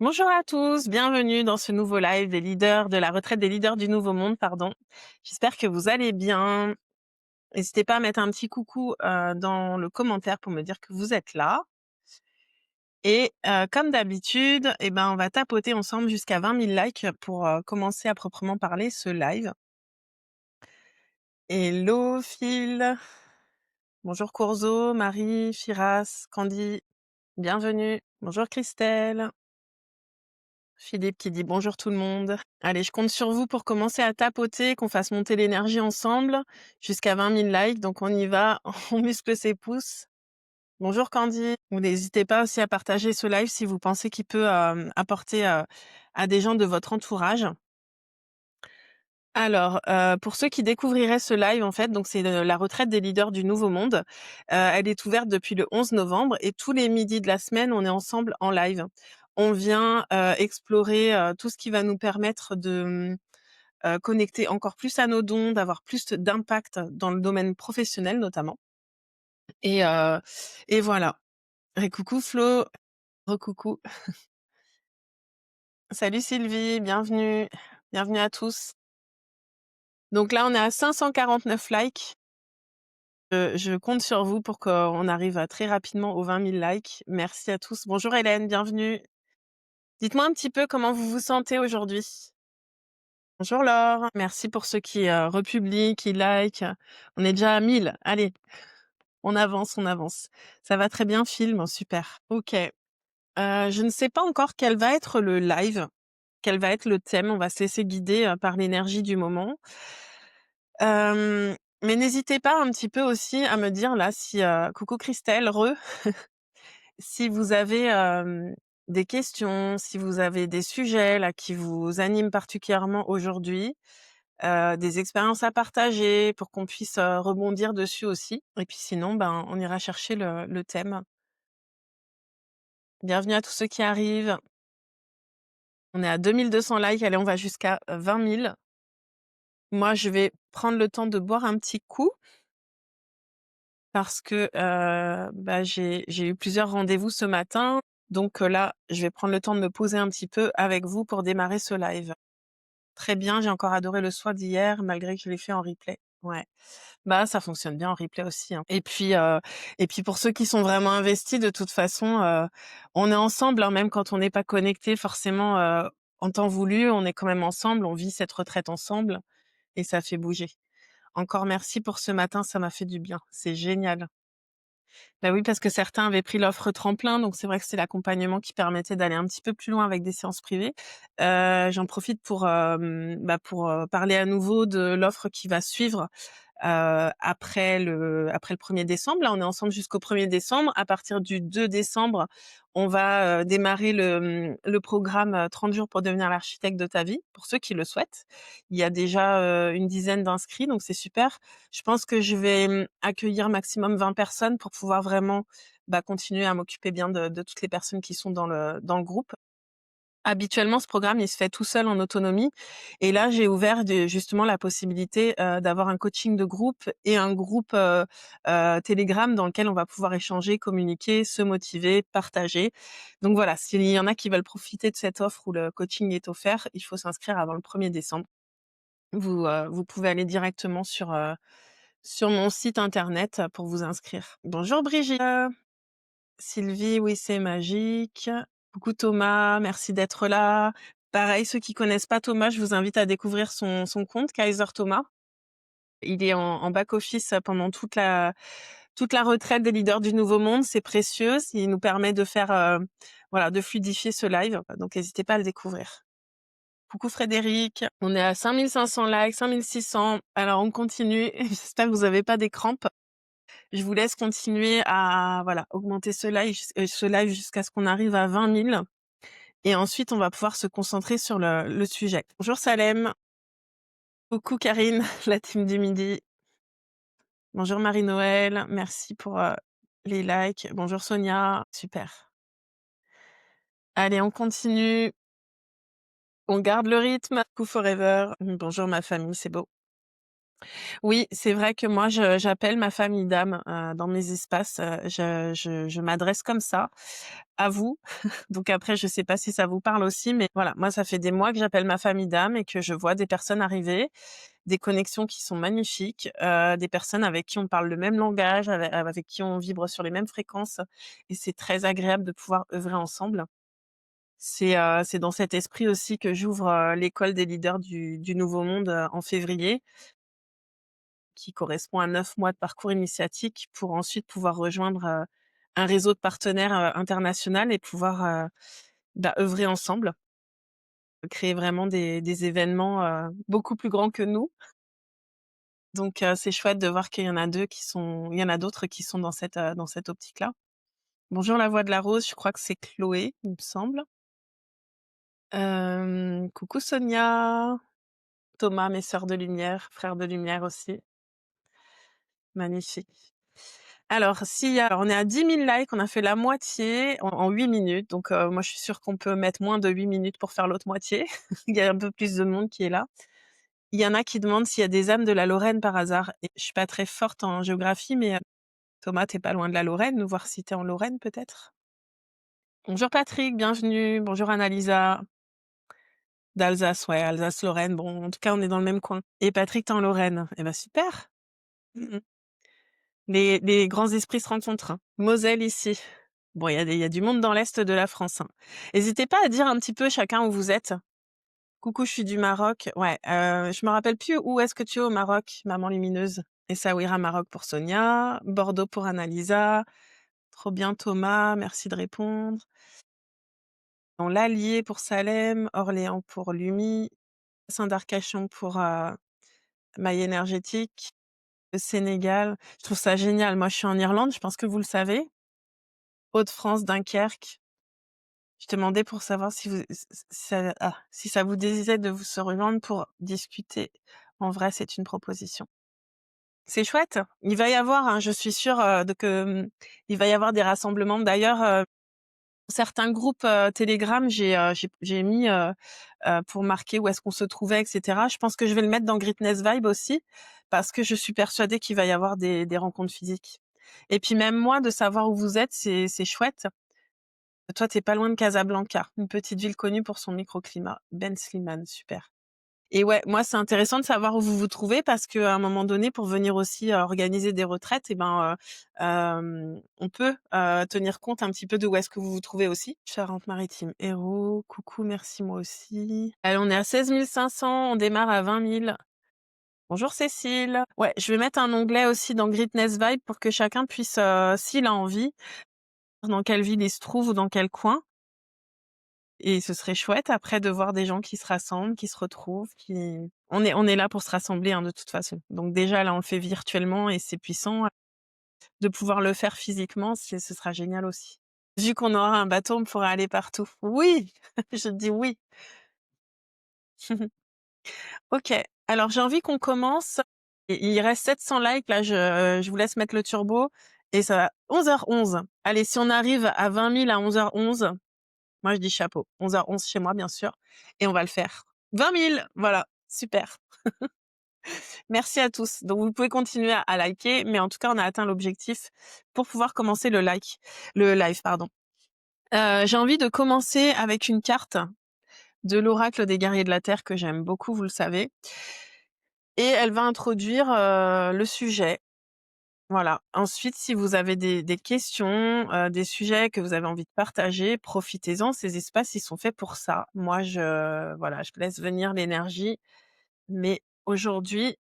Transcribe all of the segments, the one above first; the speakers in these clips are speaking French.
Bonjour à tous, bienvenue dans ce nouveau live des leaders de la retraite des leaders du Nouveau Monde, pardon. J'espère que vous allez bien. N'hésitez pas à mettre un petit coucou dans le commentaire pour me dire que vous êtes là. Et comme d'habitude, on va tapoter ensemble jusqu'à 20 000 likes pour commencer à proprement parler ce live. Hello Phil, bonjour Courzo, Marie, Firas, Candy, bienvenue. Bonjour Christelle. Philippe qui dit bonjour tout le monde. Allez, je compte sur vous pour commencer à tapoter, qu'on fasse monter l'énergie ensemble jusqu'à 20 000 likes. Donc on y va, on muscle ses pouces. Bonjour Candy. Vous n'hésitez pas aussi à partager ce live si vous pensez qu'il peut apporter à des gens de votre entourage. Alors, pour ceux qui découvriraient ce live, en fait, donc c'est la retraite des leaders du Nouveau Monde. Elle est ouverte depuis le 11 novembre et tous les midis de la semaine, on est ensemble en live. On vient explorer tout ce qui va nous permettre de connecter encore plus à nos dons, d'avoir plus d'impact dans le domaine professionnel notamment. Et, euh, et voilà. Et coucou Flo, recoucou. Salut Sylvie, bienvenue. Bienvenue à tous. Donc là, on est à 549 likes. Je compte sur vous pour qu'on arrive très rapidement aux 20 000 likes. Merci à tous. Bonjour Hélène, bienvenue. Dites-moi un petit peu comment vous vous sentez aujourd'hui. Bonjour Laure, merci pour ceux qui republient, qui like. On est déjà à 1000. Allez, on avance, on avance. Ça va très bien, film, super. Ok. Je ne sais pas encore quel va être le live, quel va être le thème. On va se laisser guider par l'énergie du moment. Mais n'hésitez pas un petit peu aussi à me dire là si coucou Christelle, si vous avez des questions, si vous avez des sujets là qui vous animent particulièrement aujourd'hui, des expériences à partager pour qu'on puisse rebondir dessus aussi. Et puis sinon, on ira chercher le thème. Bienvenue à tous ceux qui arrivent. On est à 2200 likes, allez, on va jusqu'à 20 000. Moi, je vais prendre le temps de boire un petit coup parce que j'ai eu plusieurs rendez-vous ce matin. Donc là, je vais prendre le temps de me poser un petit peu avec vous pour démarrer ce live. Très bien, j'ai encore adoré le soir d'hier, malgré que je l'ai fait en replay. Ouais. Bah, ça fonctionne bien en replay aussi, hein. Et puis pour ceux qui sont vraiment investis, de toute façon, on est ensemble, hein, même quand on n'est pas connecté forcément en temps voulu, on est quand même ensemble, on vit cette retraite ensemble et ça fait bouger. Encore merci pour ce matin, ça m'a fait du bien. C'est génial. Bah oui, parce que certains avaient pris l'offre tremplin, donc c'est vrai que c'est l'accompagnement qui permettait d'aller un petit peu plus loin avec des séances privées. J'en profite pour parler à nouveau de l'offre qui va suivre après le 1er décembre. Là, on est ensemble jusqu'au 1er décembre. À partir du 2 décembre, on va démarrer le programme 30 jours pour devenir l'architecte de ta vie, pour ceux qui le souhaitent. Il y a déjà une dizaine d'inscrits, donc c'est super. Je pense que je vais accueillir maximum 20 personnes pour pouvoir vraiment continuer à m'occuper bien de toutes les personnes qui sont dans le groupe. Habituellement, ce programme, il se fait tout seul en autonomie. Et là, j'ai ouvert justement la possibilité d'avoir un coaching de groupe et un groupe Telegram dans lequel on va pouvoir échanger, communiquer, se motiver, partager. Donc voilà, s'il y en a qui veulent profiter de cette offre où le coaching est offert, il faut s'inscrire avant le 1er décembre. Vous pouvez aller directement sur mon site internet pour vous inscrire. Bonjour Brigitte. Sylvie, oui, c'est magique. Coucou Thomas, merci d'être là. Pareil, ceux qui connaissent pas Thomas, je vous invite à découvrir son compte, Kaiser Thomas. Il est en back-office pendant toute la retraite des leaders du Nouveau Monde. C'est précieux. Il nous permet de faire, de fluidifier ce live. Donc, n'hésitez pas à le découvrir. Coucou Frédéric. On est à 5500 likes, 5600. Alors, on continue. J'espère que vous n'avez pas des crampes. Je vous laisse continuer à augmenter ce live jusqu'à ce qu'on arrive à 20 000. Et ensuite, on va pouvoir se concentrer sur le sujet. Bonjour Salem. Coucou Karine, la team du midi. Bonjour Marie-Noël. Merci pour les likes. Bonjour Sonia. Super. Allez, on continue. On garde le rythme. Coucou Forever. Bonjour ma famille, c'est beau. Oui, c'est vrai que moi je j'appelle ma famille d'âme, dans mes espaces, je m'adresse comme ça à vous. Donc après je sais pas si ça vous parle aussi, mais voilà, moi ça fait des mois que j'appelle ma famille d'âme et que je vois des personnes arriver, des connexions qui sont magnifiques, des personnes avec qui on parle le même langage, avec qui on vibre sur les mêmes fréquences et c'est très agréable de pouvoir œuvrer ensemble. C'est dans cet esprit aussi que j'ouvre, l'école des leaders du nouveau monde, en février, qui correspond à 9 mois de parcours initiatique pour ensuite pouvoir rejoindre, un réseau de partenaires, international et pouvoir, œuvrer ensemble, créer vraiment des événements, beaucoup plus grands que nous. Donc c'est chouette de voir qu'il y en a d'autres qui sont dans cette optique-là. Bonjour la voix de la rose, je crois que c'est Chloé, il me semble. Coucou Sonia, Thomas, mes sœurs de lumière, frères de lumière aussi, magnifique. Alors on est à 10 000 likes, on a fait la moitié en 8 minutes, donc moi je suis sûre qu'on peut mettre moins de 8 minutes pour faire l'autre moitié. Il y a un peu plus de monde qui est là. Il y en a qui demandent s'il y a des âmes de la Lorraine par hasard et je suis pas très forte en géographie, mais Thomas, tu pas loin de la Lorraine, nous voir si tu en Lorraine peut-être? Bonjour Patrick, bienvenue. Bonjour Annalisa. D'Alsace, ouais, Alsace-Lorraine. Bon, en tout cas, on est dans le même coin. Et Patrick, tu en Lorraine. Eh ben super. Mmh. Les grands esprits se rencontrent, hein. Moselle ici. Bon, il y a du monde dans l'est de la France, hein. Hésitez pas à dire un petit peu chacun où vous êtes. Coucou, je suis du Maroc. Ouais, je me rappelle plus où est-ce que tu es au Maroc, maman lumineuse. Essaouira Maroc pour Sonia, Bordeaux pour Annalisa. Trop bien Thomas, merci de répondre. Dans l'Allier pour Salem, Orléans pour Lumi, Saint-d'Arcachon pour, Maille énergétique, le Sénégal. Je trouve ça génial. Moi, je suis en Irlande, je pense que vous le savez. Hauts-de-France, Dunkerque. Je demandais pour savoir si vous si ça vous disait de vous se rejoindre pour discuter. En vrai, c'est une proposition. C'est chouette. Il va y avoir, hein, je suis sûre, il va y avoir des rassemblements. D'ailleurs, certains groupes, Telegram, j'ai mis, pour marquer où est-ce qu'on se trouvait et cetera. Je pense que je vais le mettre dans Greatness Vibe aussi, parce que je suis persuadée qu'il va y avoir des rencontres physiques. Et puis même moi, de savoir où vous êtes, c'est chouette. Toi, tu pas loin de Casablanca, une petite ville connue pour son microclimat. Ben Slimane, super. Et ouais, moi, c'est intéressant de savoir où vous vous trouvez parce qu'à un moment donné, pour venir aussi, organiser des retraites et ben, on peut, tenir compte un petit peu de où est-ce que vous vous trouvez aussi. Charente-Maritime, Hérault, coucou, merci, moi aussi. Allez, on est à 16 500, on démarre à 20 000. Bonjour Cécile. Ouais, je vais mettre un onglet aussi dans Greatness Vibe pour que chacun puisse, s'il a envie, dans quelle ville il se trouve ou dans quel coin. Et ce serait chouette après de voir des gens qui se rassemblent, qui se retrouvent, qui on est là pour se rassembler, hein, de toute façon. Donc déjà là, on le fait virtuellement et c'est puissant. De pouvoir le faire physiquement, ce sera génial aussi. Vu qu'on aura un bateau, on pourra aller partout. Oui! Je dis oui. OK. Alors j'ai envie qu'on commence. Il reste 700 likes là, je vous laisse mettre le turbo et ça va 11h11. Allez, si on arrive à 20 000 à 11h11, moi je dis chapeau. 11h11 chez moi bien sûr et on va le faire. 20 000, voilà, super. Merci à tous. Donc vous pouvez continuer à liker, mais en tout cas on a atteint l'objectif pour pouvoir commencer le live, pardon. J'ai envie de commencer avec une carte de l'oracle des guerriers de la terre que j'aime beaucoup, vous le savez, et elle va introduire le sujet. Voilà. Ensuite, si vous avez des questions, des sujets que vous avez envie de partager, profitez-en. Ces espaces, ils sont faits pour ça. Moi, voilà, je laisse venir l'énergie, mais aujourd'hui,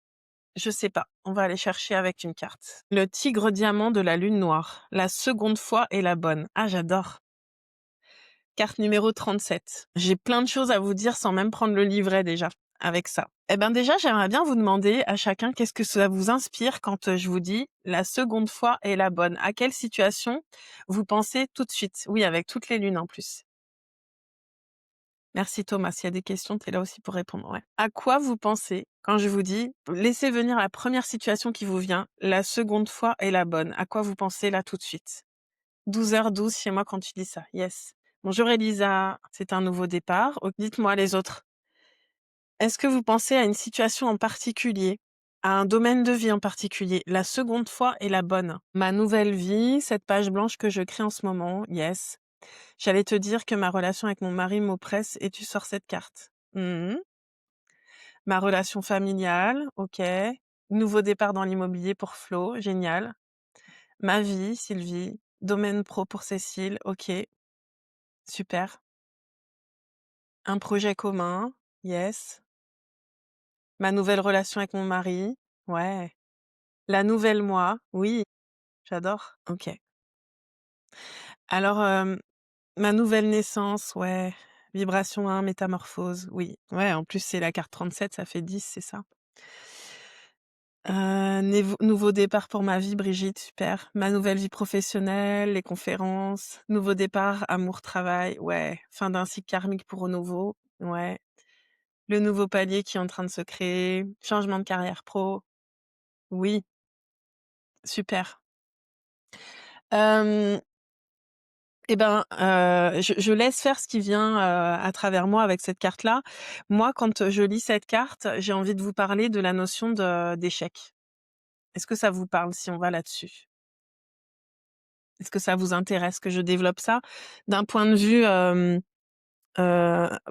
je sais pas. On va aller chercher avec une carte. Le tigre diamant de la lune noire. La seconde fois est la bonne. Ah, j'adore. Carte numéro 37. J'ai plein de choses à vous dire sans même prendre le livret déjà, avec ça. Eh ben déjà, j'aimerais bien vous demander à chacun qu'est-ce que ça vous inspire quand je vous dis la seconde fois est la bonne. À quelle situation vous pensez tout de suite? Oui, avec toutes les lunes en plus. Merci Thomas, s'il y a des questions, tu es là aussi pour répondre. Ouais. À quoi vous pensez quand je vous dis laissez venir la première situation qui vous vient, la seconde fois est la bonne? À quoi vous pensez là tout de suite? 12h12 chez moi quand tu dis ça. Yes. Bonjour Elisa, c'est un nouveau départ. Oh, dites-moi les autres. Est-ce que vous pensez à une situation en particulier? À un domaine de vie en particulier. La seconde fois est la bonne. Ma nouvelle vie, cette page blanche que je crée en ce moment, yes. J'allais te dire que ma relation avec mon mari m'oppresse et tu sors cette carte. Mmh. Ma relation familiale, OK. Nouveau départ dans l'immobilier pour Flo, génial. Ma vie, Sylvie. Domaine pro pour Cécile, OK, super. Un projet commun, yes. Ma nouvelle relation avec mon mari, ouais. La nouvelle moi, oui, j'adore, OK. Alors, ma nouvelle naissance, ouais. Vibration 1, métamorphose, oui. Ouais, en plus, c'est la carte 37, ça fait 10, c'est ça? Nouveau départ pour ma vie, Brigitte, super. Ma nouvelle vie professionnelle, les conférences, nouveau départ, amour, travail, ouais. Fin d'un cycle karmique pour renouveau, ouais. Le nouveau palier qui est en train de se créer, changement de carrière pro, oui, super. Hem Et ben, je laisse faire ce qui vient, à travers moi avec cette carte-là. Moi, quand je lis cette carte, j'ai envie de vous parler de la notion d'échec. Est-ce que ça vous parle si on va là-dessus? Est-ce que ça vous intéresse que je développe ça d'un point de vue,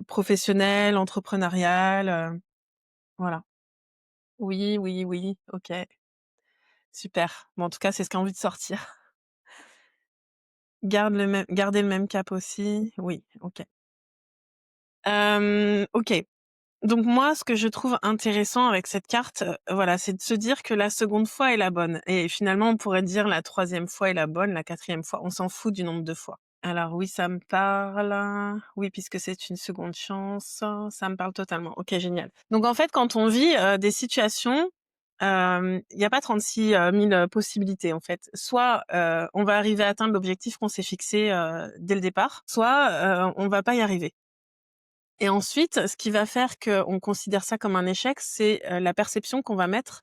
professionnel, entrepreneurial, voilà? Oui, oui, oui, OK, super. Bon, en tout cas, c'est ce qui a envie de sortir. Garder le même cap aussi, oui, OK. OK. Donc moi, ce que je trouve intéressant avec cette carte, voilà, c'est de se dire que la seconde fois est la bonne et finalement, on pourrait dire la troisième fois est la bonne, la quatrième fois, on s'en fout du nombre de fois. Alors oui, ça me parle. Oui, puisque c'est une seconde chance, ça me parle totalement. OK, génial. Donc en fait, quand on vit, des situations, il y a pas 36, 000 possibilités en fait. Soit, on va arriver à atteindre l'objectif qu'on s'est fixé, dès le départ, soit, on va pas y arriver. Et ensuite, ce qui va faire qu'on considère ça comme un échec, c'est, la perception qu'on va mettre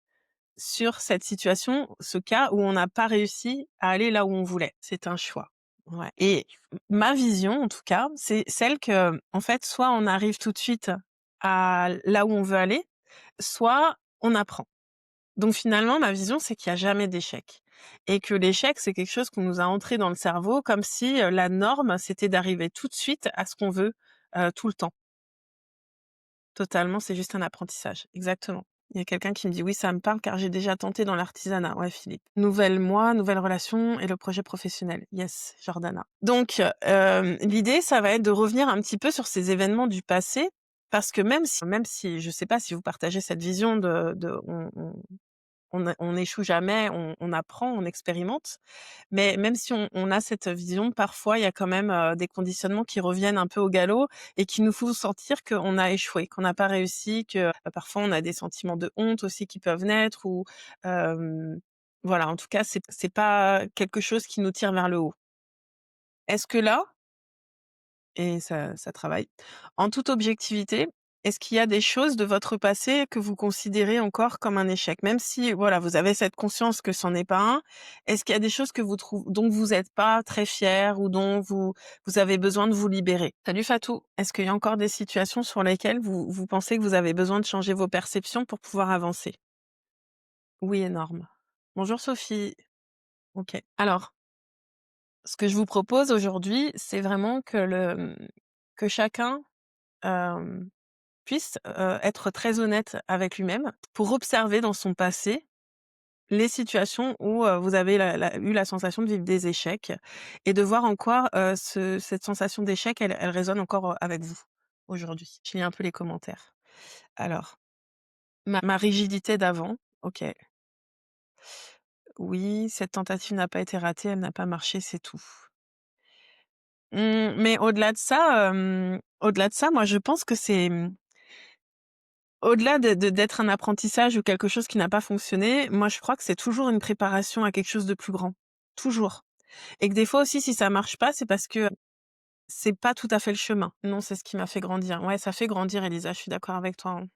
sur cette situation, ce cas où on n'a pas réussi à aller là où on voulait. C'est un choix. Ouais. Et ma vision, en tout cas, c'est celle que, en fait, soit on arrive tout de suite à là où on veut aller, soit on apprend. Donc finalement, ma vision, c'est qu'il y a jamais d'échec et que l'échec, c'est quelque chose qu'on nous a entré dans le cerveau comme si, la norme, c'était d'arriver tout de suite à ce qu'on veut, tout le temps. Totalement, c'est juste un apprentissage, exactement. Il y a quelqu'un qui me dit: «Oui, ça me parle car j'ai déjà tenté dans l'artisanat». Ouais, Philippe. Nouvelle moi, nouvelle relation et le projet professionnel. Yes, Jordana. Donc, l'idée, ça va être de revenir un petit peu sur ces événements du passé parce que même si je sais pas si vous partagez cette vision de on échoue jamais, on apprend, on expérimente. Mais même si on a cette vision, parfois, il y a quand même, des conditionnements qui reviennent un peu au galop et qui nous font sentir qu'on a échoué, qu'on n'a pas réussi, que, parfois on a des sentiments de honte aussi qui peuvent naître ou, voilà, en tout cas, c'est pas quelque chose qui nous tire vers le haut. Est-ce que là et ça travaille. En toute objectivité, est-ce qu'il y a des choses de votre passé que vous considérez encore comme un échec? Même si, voilà, vous avez cette conscience que c'en est pas un, est-ce qu'il y a des choses que vous trouvez dont vous êtes pas très fier ou dont vous avez besoin de vous libérer? Salut Fatou, est-ce qu'il y a encore des situations sur lesquelles vous pensez que vous avez besoin de changer vos perceptions pour pouvoir avancer? Oui, énorme. Bonjour Sophie. OK. Alors, ce que je vous propose aujourd'hui, c'est vraiment que chacun, hem puisse, être très honnête avec lui-même pour observer dans son passé les situations où, vous avez eu la sensation de vivre des échecs et de voir en quoi, cette sensation d'échec, elle résonne encore, avec vous, aujourd'hui. Je lis un peu les commentaires. Alors, ma rigidité d'avant, OK. Oui, cette tentative n'a pas été ratée, elle n'a pas marché, c'est tout. Mais au-delà de ça, moi je pense que c'est, au-delà d'être un apprentissage ou quelque chose qui n'a pas fonctionné, moi je crois que c'est toujours une préparation à quelque chose de plus grand. Toujours. Et que des fois aussi si ça marche pas, c'est parce que c'est pas tout à fait le chemin. Non, c'est ce qui m'a fait grandir. Ouais, ça fait grandir Elisa, je suis d'accord avec toi, hein.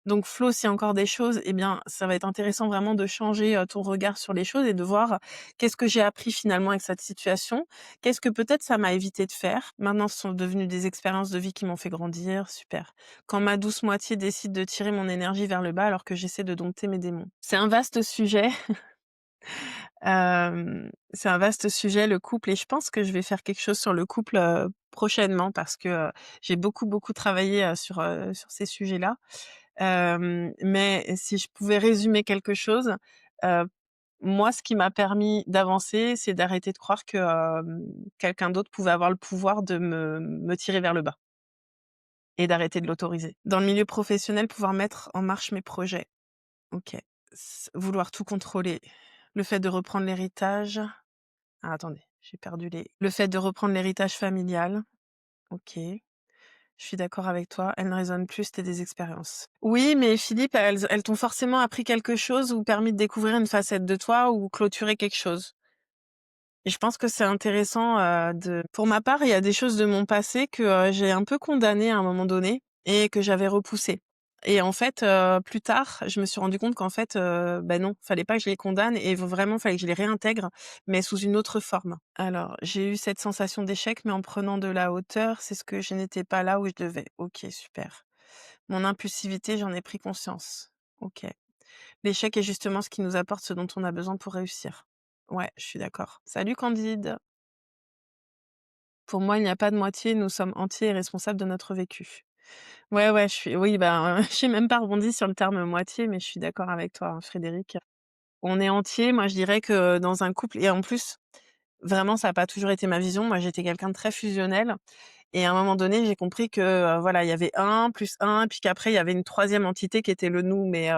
Donc Flo, s'il y a encore des choses, eh bien, ça va être intéressant vraiment de changer, ton regard sur les choses et de voir qu'est-ce que j'ai appris finalement avec cette situation? Qu'est-ce que peut-être ça m'a évité de faire? Maintenant, ce sont devenues des expériences de vie qui m'ont fait grandir, super. Quand ma douce moitié décide de tirer mon énergie vers le bas alors que j'essaie de dompter mes démons. C'est un vaste sujet, c'est un vaste sujet le couple et je pense que je vais faire quelque chose sur le couple, prochainement parce que, j'ai beaucoup, beaucoup travaillé, sur ces sujets-là. Mais si je pouvais résumer quelque chose, heu, moi, ce qui m'a permis d'avancer, c'est d'arrêter de croire que, quelqu'un d'autre pouvait avoir le pouvoir de me tirer vers le bas et d'arrêter de l'autoriser. Dans le milieu professionnel, pouvoir mettre en marche mes projets. OK. Vouloir tout contrôler. Le fait de reprendre l'héritage. Ah attendez, j'ai perdu les le fait de reprendre l'héritage familial. OK. Je suis d'accord avec toi, elles ne résonnent plus, c'était des expériences. Oui, mais Philippe, elles t'ont forcément appris quelque chose ou permis de découvrir une facette de toi ou clôturer quelque chose. Et je pense que c'est intéressant, de pour ma part, il y a des choses de mon passé que, j'ai un peu condamnées à un moment donné et que j'avais repoussées. Et en fait, plus tard, je me suis rendu compte qu'en fait, bah, non, fallait pas que je les condamne et vraiment fallait que je les réintègre, mais sous une autre forme. Alors, j'ai eu cette sensation d'échec, mais en prenant de la hauteur, c'est ce que je n'étais pas là où je devais. OK, super. Mon impulsivité, j'en ai pris conscience. OK. L'échec est justement ce qui nous apporte ce dont on a besoin pour réussir. Ouais, je suis d'accord. Salut Candide. Pour moi, il n'y a pas de moitié, nous sommes entiers et responsables de notre vécu. Ouais, ouais, oui, ben, j'ai même pas rebondi sur le terme moitié, mais je suis d'accord avec toi, hein, Frédéric. On est entier. Moi, je dirais que dans un couple et en plus, vraiment, ça a pas toujours été ma vision. Moi, j'étais quelqu'un de très fusionnel et à un moment donné, j'ai compris que, voilà, il y avait un plus un, puis qu'après il y avait une troisième entité qui était le nous, mais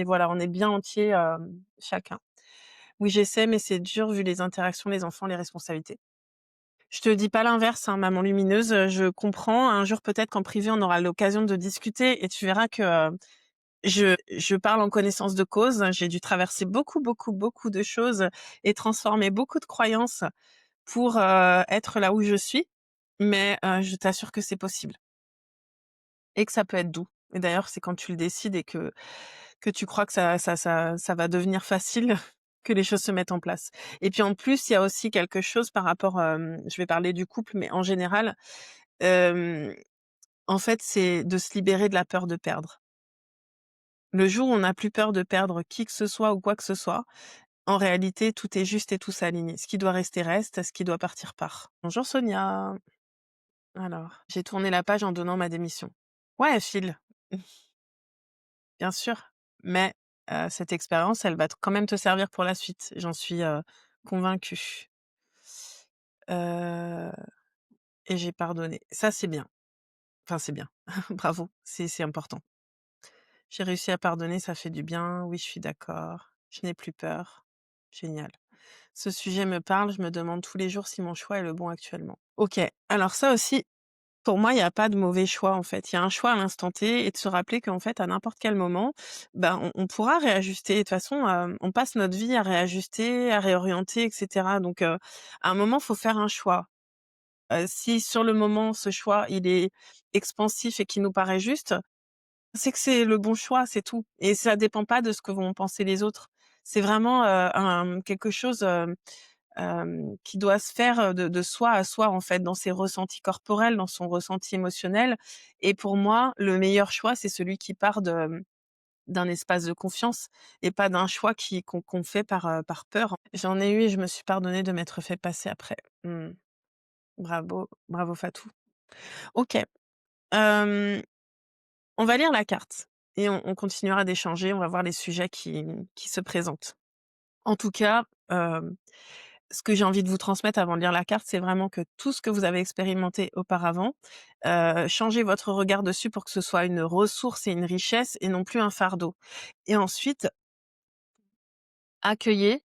voilà, on est bien entier, chacun. Oui, j'essaie, mais c'est dur vu les interactions, les enfants, les responsabilités. Je te dis pas l'inverse, hein, maman lumineuse, je comprends. Un jour, peut-être qu'en privé, on aura l'occasion de discuter et tu verras que, je parle en connaissance de cause. J'ai dû traverser beaucoup, beaucoup, beaucoup de choses et transformer beaucoup de croyances pour, être là où je suis. Mais, je t'assure que c'est possible et que ça peut être doux. Et d'ailleurs, c'est quand tu le décides et que tu crois que ça va devenir facile que les choses se mettent en place. Et puis en plus, il y a aussi quelque chose par rapport, je vais parler du couple, mais en général, hem, en fait, c'est de se libérer de la peur de perdre. Le jour où on n'a plus peur de perdre qui que ce soit ou quoi que ce soit, en réalité, tout est juste et tout s'aligne. Ce qui doit rester reste, ce qui doit partir part. Bonjour Sonia. Alors, j'ai tourné la page en donnant ma démission. Ouais, file, bien sûr, mais cette expérience, elle va quand même te servir pour la suite. J'en suis, convaincue. Heu et j'ai pardonné. Ça, c'est bien. Enfin, c'est bien. Bravo, c'est important. J'ai réussi à pardonner, ça fait du bien. Oui, je suis d'accord. Je n'ai plus peur. Génial. Ce sujet me parle, je me demande tous les jours si mon choix est le bon actuellement. OK, alors ça aussi, pour moi, il y a pas de mauvais choix, en fait. Il y a un choix à l'instant T et de se rappeler qu'en fait, à n'importe quel moment, ben, on pourra réajuster. De toute façon, on passe notre vie à réajuster, à réorienter et cetera. Donc, à un moment, faut faire un choix. Si sur le moment, ce choix, il est expansif et qu'il nous paraît juste, c'est que c'est le bon choix, c'est tout et ça dépend pas de ce que vont penser les autres. C'est vraiment, un quelque chose, qui doit se faire, de soi à soi, en fait, dans ses ressentis corporels, dans son ressenti émotionnel et pour moi, le meilleur choix, c'est celui qui part d'un espace de confiance et pas d'un choix qu'on fait par peur. J'en ai eu et je me suis pardonnée de m'être fait passer après. Mmh. Bravo, bravo Fatou. OK, hem, on va lire la carte et on continuera d'échanger, on va voir les sujets qui se présentent. En tout cas, ce que j'ai envie de vous transmettre avant de lire la carte, c'est vraiment que tout ce que vous avez expérimenté auparavant, changez votre regard dessus pour que ce soit une ressource et une richesse et non plus un fardeau. Et ensuite, accueillez,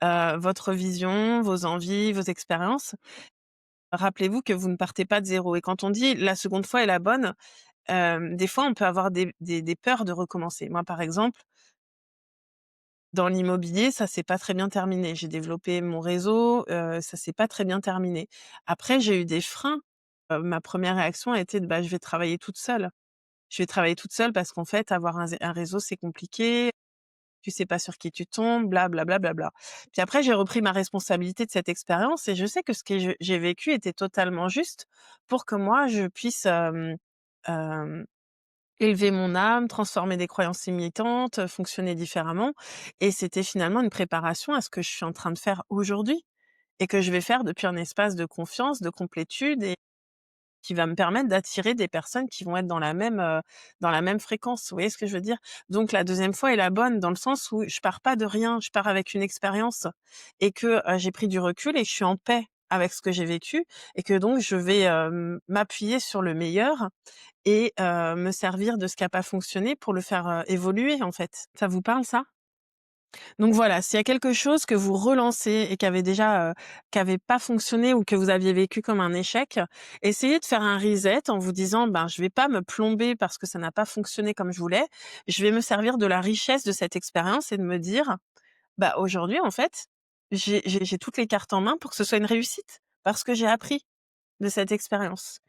votre vision, vos envies, vos expériences. Rappelez-vous que vous ne partez pas de zéro et quand on dit: «La seconde fois est la bonne», des fois on peut avoir des peurs de recommencer. Moi, par exemple, dans l'immobilier, ça s'est pas très bien terminé. J'ai développé mon réseau, ça s'est pas très bien terminé. Après, j'ai eu des freins. Ma première réaction a été de: «Bah, je vais travailler toute seule». je vais travailler toute seule parce qu'en fait, avoir un réseau, c'est compliqué, tu sais pas sur qui tu tombes, bla bla bla bla bla. Puis après, j'ai repris ma responsabilité de cette expérience et je sais que ce que j'ai vécu était totalement juste pour que moi, je puisse, hem, élever mon âme, transformer des croyances limitantes, fonctionner différemment et c'était finalement une préparation à ce que je suis en train de faire aujourd'hui et que je vais faire depuis un espace de confiance, de complétude et qui va me permettre d'attirer des personnes qui vont être dans la même fréquence. Vous voyez ce que je veux dire? Donc la deuxième fois est la bonne dans le sens où je pars pas de rien, je pars avec une expérience et que, j'ai pris du recul et que je suis en paix avec ce que j'ai vécu et que donc je vais, m'appuyer sur le meilleur et me servir de ce qui a pas fonctionné pour le faire, évoluer, en fait. Ça vous parle ça? Donc voilà, s'il y a quelque chose que vous relancez et qui avait pas fonctionné ou que vous aviez vécu comme un échec, essayez de faire un reset en vous disant: «Ben, je vais pas me plomber parce que ça n'a pas fonctionné comme je voulais. Je vais me servir de la richesse de cette expérience et de me dire: "Bah, aujourd'hui, en fait, j'ai toutes les cartes en main pour que ce soit une réussite parce que j'ai appris de cette expérience"».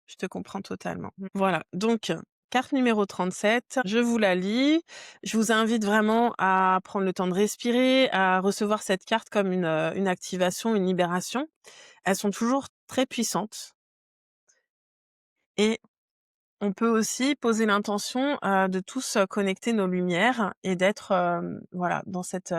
Je te comprends totalement. Voilà, donc carte numéro 37, je vous la lis. Je vous invite vraiment à prendre le temps de respirer, à recevoir cette carte comme une activation, une libération. Elles sont toujours très puissantes et on peut aussi poser l'intention, de tous, connecter nos lumières et d'être, voilà, dans cette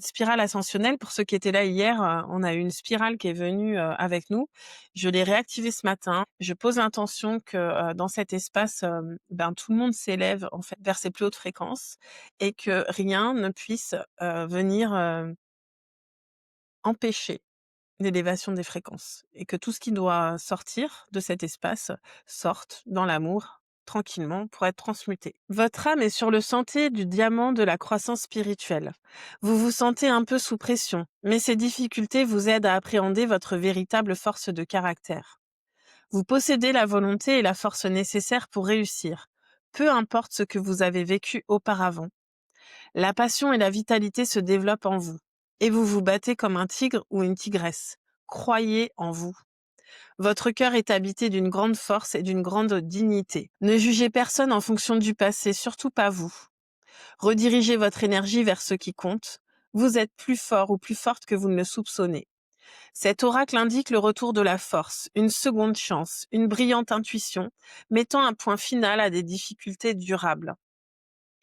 spirale ascensionnelle. Pour ceux qui étaient là hier, on a eu une spirale qui est venue, avec nous. Je l'ai réactivée ce matin. Je pose l'intention que, dans cet espace, ben, tout le monde s'élève, en fait, vers ses plus hautes fréquences et que rien ne puisse, venir, empêcher l'élévation des fréquences et que tout ce qui doit sortir de cet espace sorte dans l'amour, tranquillement, pour être transmuté. Votre âme est sur le sentier du diamant de la croissance spirituelle. Vous vous sentez un peu sous pression, mais ces difficultés vous aident à appréhender votre véritable force de caractère. Vous possédez la volonté et la force nécessaires pour réussir, peu importe ce que vous avez vécu auparavant. La passion et la vitalité se développent en vous, et vous vous battez comme un tigre ou une tigresse. Croyez en vous. Votre cœur est habité d'une grande force et d'une grande dignité. Ne jugez personne en fonction du passé, surtout pas vous. Redirigez votre énergie vers ce qui compte. Vous êtes plus fort ou plus forte que vous ne le soupçonnez. Cet oracle indique le retour de la force, une seconde chance, une brillante intuition, mettant un point final à des difficultés durables.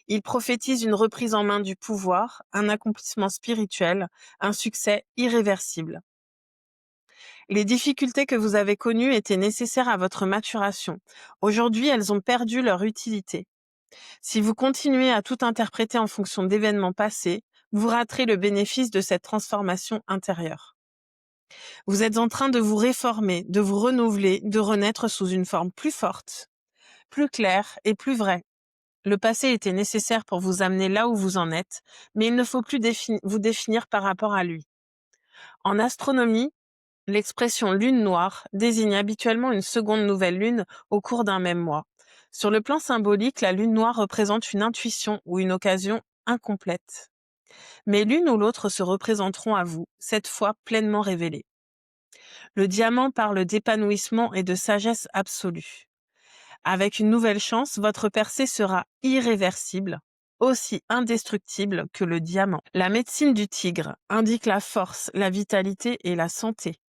Il prophétise une reprise en main du pouvoir, un accomplissement spirituel, un succès irréversible. Les difficultés que vous avez connues étaient nécessaires à votre maturation. Aujourd'hui, elles ont perdu leur utilité. Si vous continuez à tout interpréter en fonction d'événements passés, vous raterez le bénéfice de cette transformation intérieure. Vous êtes en train de vous réformer, de vous renouveler, de renaître sous une forme plus forte, plus claire et plus vraie. Le passé était nécessaire pour vous amener là où vous en êtes, mais il ne faut plus vous définir par rapport à lui. En astronomie, l'expression lune noire désigne habituellement une seconde nouvelle lune au cours d'un même mois. Sur le plan symbolique, la lune noire représente une intuition ou une occasion incomplète. Mais l'une ou l'autre se représenteront à vous, cette fois pleinement révélées. Le diamant parle d'épanouissement et de sagesse absolue. Avec une nouvelle chance, votre percée sera irréversible, aussi indestructible que le diamant. La médecine du tigre indique la force, la vitalité et la santé.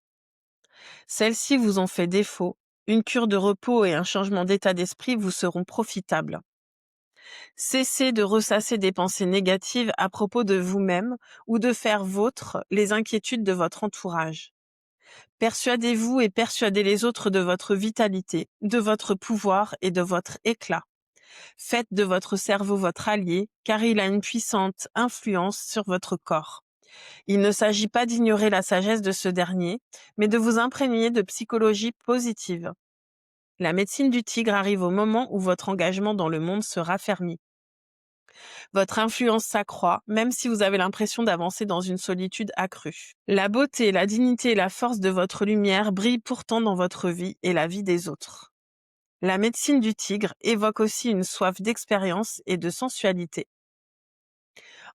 Celles-ci vous ont fait défaut. Une cure de repos et un changement d'état d'esprit vous seront profitables. Cessez de ressasser des pensées négatives à propos de vous-même ou de faire vôtres les inquiétudes de votre entourage. Persuadez-vous et persuadez les autres de votre vitalité, de votre pouvoir et de votre éclat. Faites de votre cerveau votre allié, car il a une puissante influence sur votre corps. Il ne s'agit pas d'ignorer la sagesse de ce dernier, mais de vous imprégner de psychologie positive. La médecine du tigre arrive au moment où votre engagement dans le monde se raffermit. Votre influence s'accroît, même si vous avez l'impression d'avancer dans une solitude accrue. La beauté, la dignité et la force de votre lumière brillent pourtant dans votre vie et la vie des autres. La médecine du tigre évoque aussi une soif d'expérience et de sensualité.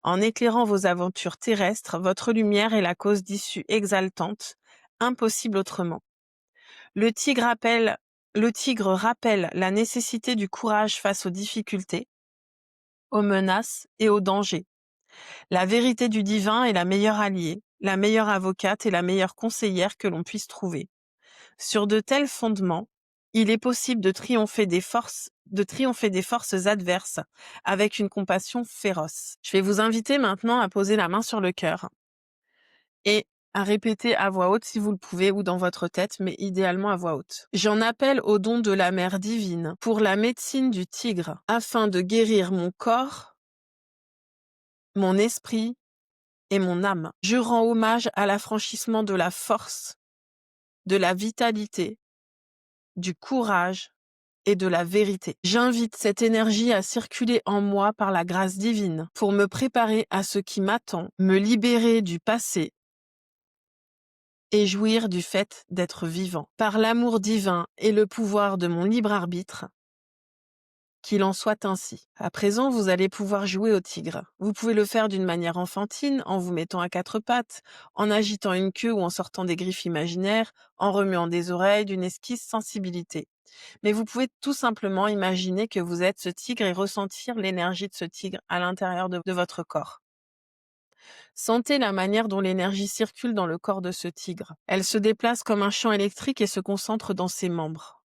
En éclairant vos aventures terrestres, votre lumière est la cause d'issue exaltante, impossible autrement. Le tigre appelle Le tigre rappelle la nécessité du courage face aux difficultés, aux menaces et aux dangers. La vérité du divin est la meilleure alliée, la meilleure avocate et la meilleure conseillère que l'on puisse trouver. Sur de tels fondements, il est possible de triompher des forces adverses avec une compassion féroce. Je vais vous inviter maintenant à poser la main sur le cœur et à répéter à voix haute si vous le pouvez ou dans votre tête, mais idéalement à voix haute. J'en appelle au don de la mère divine pour la médecine du tigre afin de guérir mon corps, mon esprit et mon âme. Je rends hommage à l'affranchissement de la force, de la vitalité, du courage et de la vérité. J'invite cette énergie à circuler en moi par la grâce divine pour me préparer à ce qui m'attend, me libérer du passé et jouir du fait d'être vivant. Par l'amour divin et le pouvoir de mon libre arbitre, qu'il en soit ainsi. À présent, vous allez pouvoir jouer au tigre. Vous pouvez le faire d'une manière enfantine, en vous mettant à quatre pattes, en agitant une queue ou en sortant des griffes imaginaires, en remuant des oreilles, d'une esquisse sensibilité. Mais vous pouvez tout simplement imaginer que vous êtes ce tigre et ressentir l'énergie de ce tigre à l'intérieur de votre corps. Sentez la manière dont l'énergie circule dans le corps de ce tigre. Elle se déplace comme un champ électrique et se concentre dans ses membres.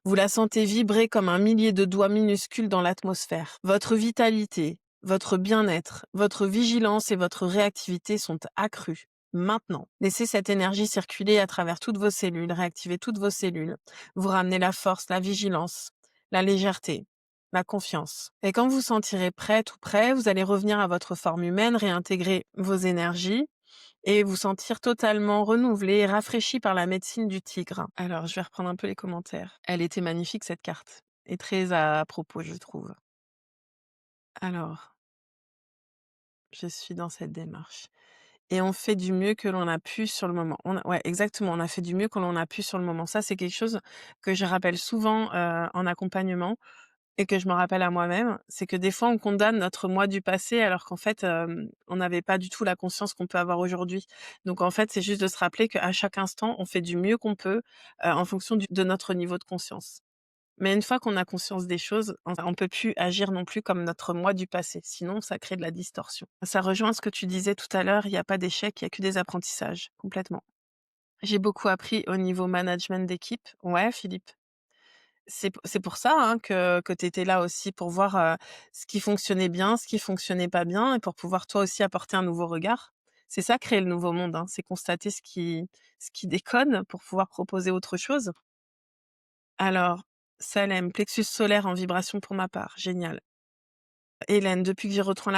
Vous la sentez vibrer comme un millier de doigts minuscules dans l'atmosphère. Votre vitalité, votre bien-être, votre vigilance et votre réactivité sont accrues. Maintenant, laissez cette énergie circuler à travers toutes vos cellules, réactivez toutes vos cellules. Vous ramenez la force, la vigilance, la légèreté, la confiance. Et quand vous sentirez prête ou prêt, vous allez revenir à votre forme humaine, réintégrer vos énergies et vous sentir totalement renouvelé et rafraîchi par la médecine du tigre. Alors, je vais reprendre un peu les commentaires. Elle était magnifique cette carte et très à propos, je trouve. Alors, je suis dans cette démarche. Et on fait du mieux que l'on a pu sur le moment. Ouais, exactement, on a fait du mieux que l'on a pu sur le moment. Ça, c'est quelque chose que je rappelle souvent en accompagnement et que je me rappelle à moi-même. C'est que des fois, on condamne notre moi du passé alors qu'en fait, on n'avait pas du tout la conscience qu'on peut avoir aujourd'hui. Donc en fait, c'est juste de se rappeler qu'à chaque instant, on fait du mieux qu'on peut en fonction de notre niveau de conscience. Mais une fois qu'on a conscience des choses, on peut plus agir non plus comme notre moi du passé. Sinon, ça crée de la distorsion. Ça rejoint ce que tu disais tout à l'heure, il y a pas d'échec, il y a que des apprentissages, complètement. J'ai beaucoup appris au niveau management d'équipe. Ouais, Philippe. C'est pour ça, hein, que tu étais là aussi pour voir, ce qui fonctionnait bien, ce qui fonctionnait pas bien et pour pouvoir toi aussi apporter un nouveau regard. C'est ça créer le nouveau monde, hein, c'est constater ce qui déconne pour pouvoir proposer autre chose. Alors, Salem, plexus solaire en vibration pour ma part, génial. Hélène, depuis que j'ai rejoint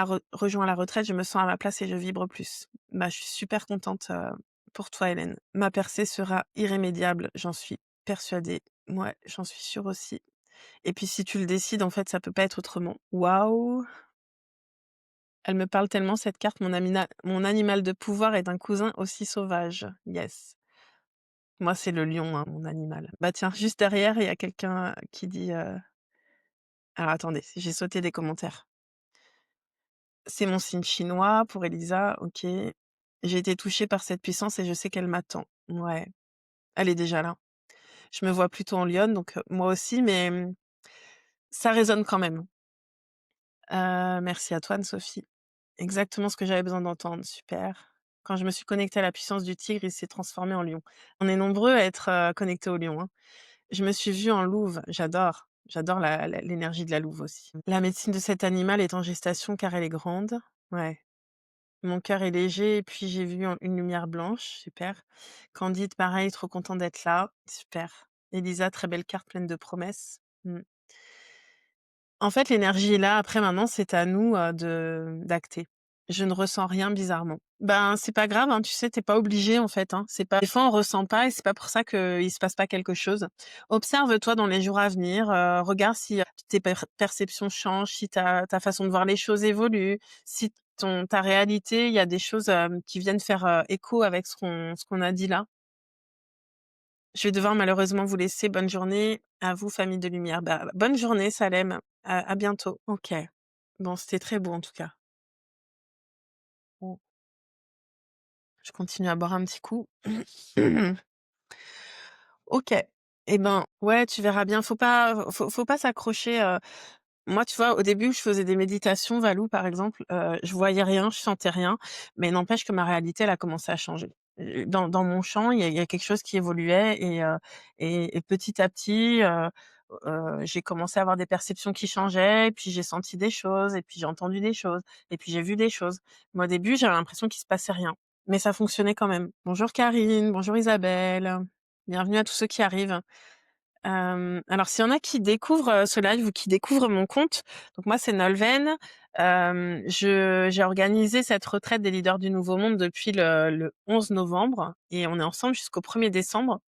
la retraite, je me sens à ma place et je vibre plus. Bah, je suis super contente, pour toi, Hélène. Ma percée sera irrémédiable, j'en suis persuadée. Ouais, j'en suis sûre aussi. Et puis si tu le décides, en fait, ça peut pas être autrement. Waouh! Elle me parle tellement cette carte, mon animal de pouvoir est un cousin aussi sauvage. Yes. Moi, c'est le lion, hein, mon animal. Bah tiens, juste derrière, il y a quelqu'un qui dit, alors attendez, j'ai sauté des commentaires. C'est mon signe chinois pour Elisa, OK. J'ai été touchée par cette puissance et je sais qu'elle m'attend. Ouais, elle est déjà là. Je me vois plutôt en lionne, donc moi aussi, mais ça résonne quand même. Merci à toi, Anne-Sophie. Exactement ce que j'avais besoin d'entendre, super. Quand je me suis connectée à la puissance du tigre, il s'est transformé en lion. On est nombreux à être, connectés au lion, hein. Je me suis vue en louve, j'adore. J'adore l'énergie de la louve aussi. La médecine de cet animal est en gestation car elle est grande. Ouais. Mon cœur est léger et puis j'ai vu une lumière blanche, super. Candide, pareil, trop content d'être là, super. Elisa, très belle carte pleine de promesses. Mmh. En fait, l'énergie est là. Après, maintenant, c'est à nous, de d'acter. Je ne ressens rien bizarrement. Ben, c'est pas grave, hein, tu sais, tu pas obligé, en fait, hein. C'est pas des fois, on ressent pas et c'est pas pour ça qu'il se passe pas quelque chose. Observe-toi dans les jours à venir, regarde si, tes perceptions changent, si ta façon de voir les choses évolue, si ta réalité, il y a des choses, qui viennent faire, écho avec ce qu'on a dit là. Je vais devoir malheureusement vous laisser. Bonne journée à vous, famille de lumière. Bah, bonne journée, Salem. À bientôt. OK. Bon, c'était très beau en tout cas. Bon, je continue à boire un petit coup. OK. Eh ben, ouais, tu verras bien. Faut pas s'accrocher, moi, tu vois, au début, je faisais des méditations, Valou, par exemple, je voyais rien, je sentais rien, mais n'empêche que ma réalité, elle a commencé à changer. Dans mon champ, il y a quelque chose qui évoluait et petit à petit, j'ai commencé à avoir des perceptions qui changeaient, et puis j'ai senti des choses, et puis j'ai entendu des choses, et puis j'ai vu des choses. Mais au début, j'avais l'impression qu'il se passait rien, mais ça fonctionnait quand même. Bonjour Karine, bonjour Isabelle, bienvenue à tous ceux qui arrivent. Alors s'il y en a qui découvrent, ce live ou qui découvrent mon compte, donc moi c'est Nolwenn. Je J'ai organisé cette retraite des leaders du nouveau monde depuis le 11 novembre, et on est ensemble jusqu'au 1er décembre.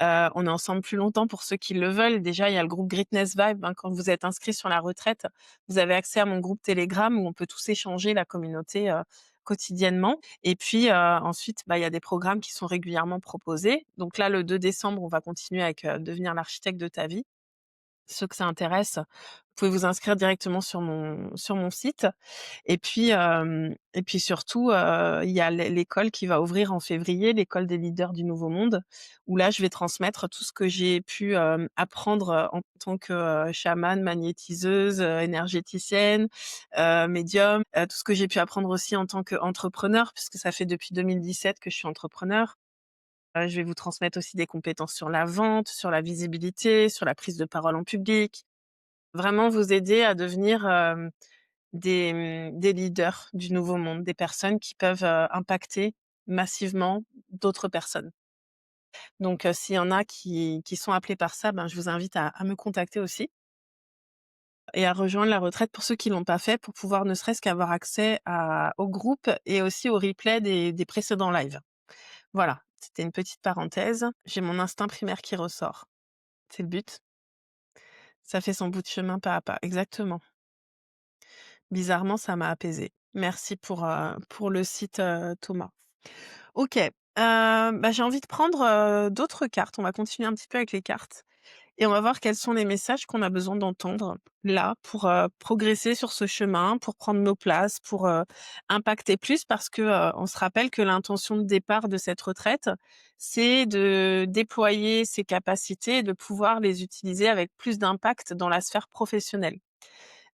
On est ensemble plus longtemps pour ceux qui le veulent. Déjà, il y a le groupe Greatness Vibe, hein, quand vous êtes inscrit sur la retraite, vous avez accès à mon groupe Telegram où on peut tous échanger, la communauté, quotidiennement. Et puis, ensuite, bah, il y a des programmes qui sont régulièrement proposés. Donc là, le 2 décembre, on va continuer avec, Devenir l'architecte de ta vie. Ceux que ça intéresse, vous pouvez vous inscrire directement sur mon site. Et puis surtout, il y a l'école qui va ouvrir en février, l'école des leaders du nouveau monde, où là, je vais transmettre tout ce que j'ai pu, apprendre, en tant que, chamane, magnétiseuse, énergéticienne, médium, tout ce que j'ai pu apprendre aussi en tant qu'entrepreneur, puisque ça fait depuis 2017 que je suis entrepreneur. Je vais vous transmettre aussi des compétences sur la vente, sur la visibilité, sur la prise de parole en public. Vraiment vous aider à devenir, des leaders du nouveau monde, des personnes qui peuvent, impacter massivement d'autres personnes. Donc, s'il y en a qui sont appelés par ça, ben, je vous invite à me contacter aussi et à rejoindre la retraite pour ceux qui l'ont pas fait, pour pouvoir ne serait-ce qu'avoir accès au groupe et aussi au replay des précédents lives. Voilà, c'était une petite parenthèse. J'ai mon instinct primaire qui ressort. C'est le but. Ça fait son bout de chemin pas à pas. Exactement. Bizarrement, ça m'a apaisée. Merci pour le site, Thomas. OK, bah, j'ai envie de prendre, d'autres cartes. On va continuer un petit peu avec les cartes et on va voir quels sont les messages qu'on a besoin d'entendre là pour, progresser sur ce chemin, pour prendre nos places, pour, impacter plus, parce que, on se rappelle que l'intention de départ de cette retraite, c'est de déployer ses capacités et de pouvoir les utiliser avec plus d'impact dans la sphère professionnelle.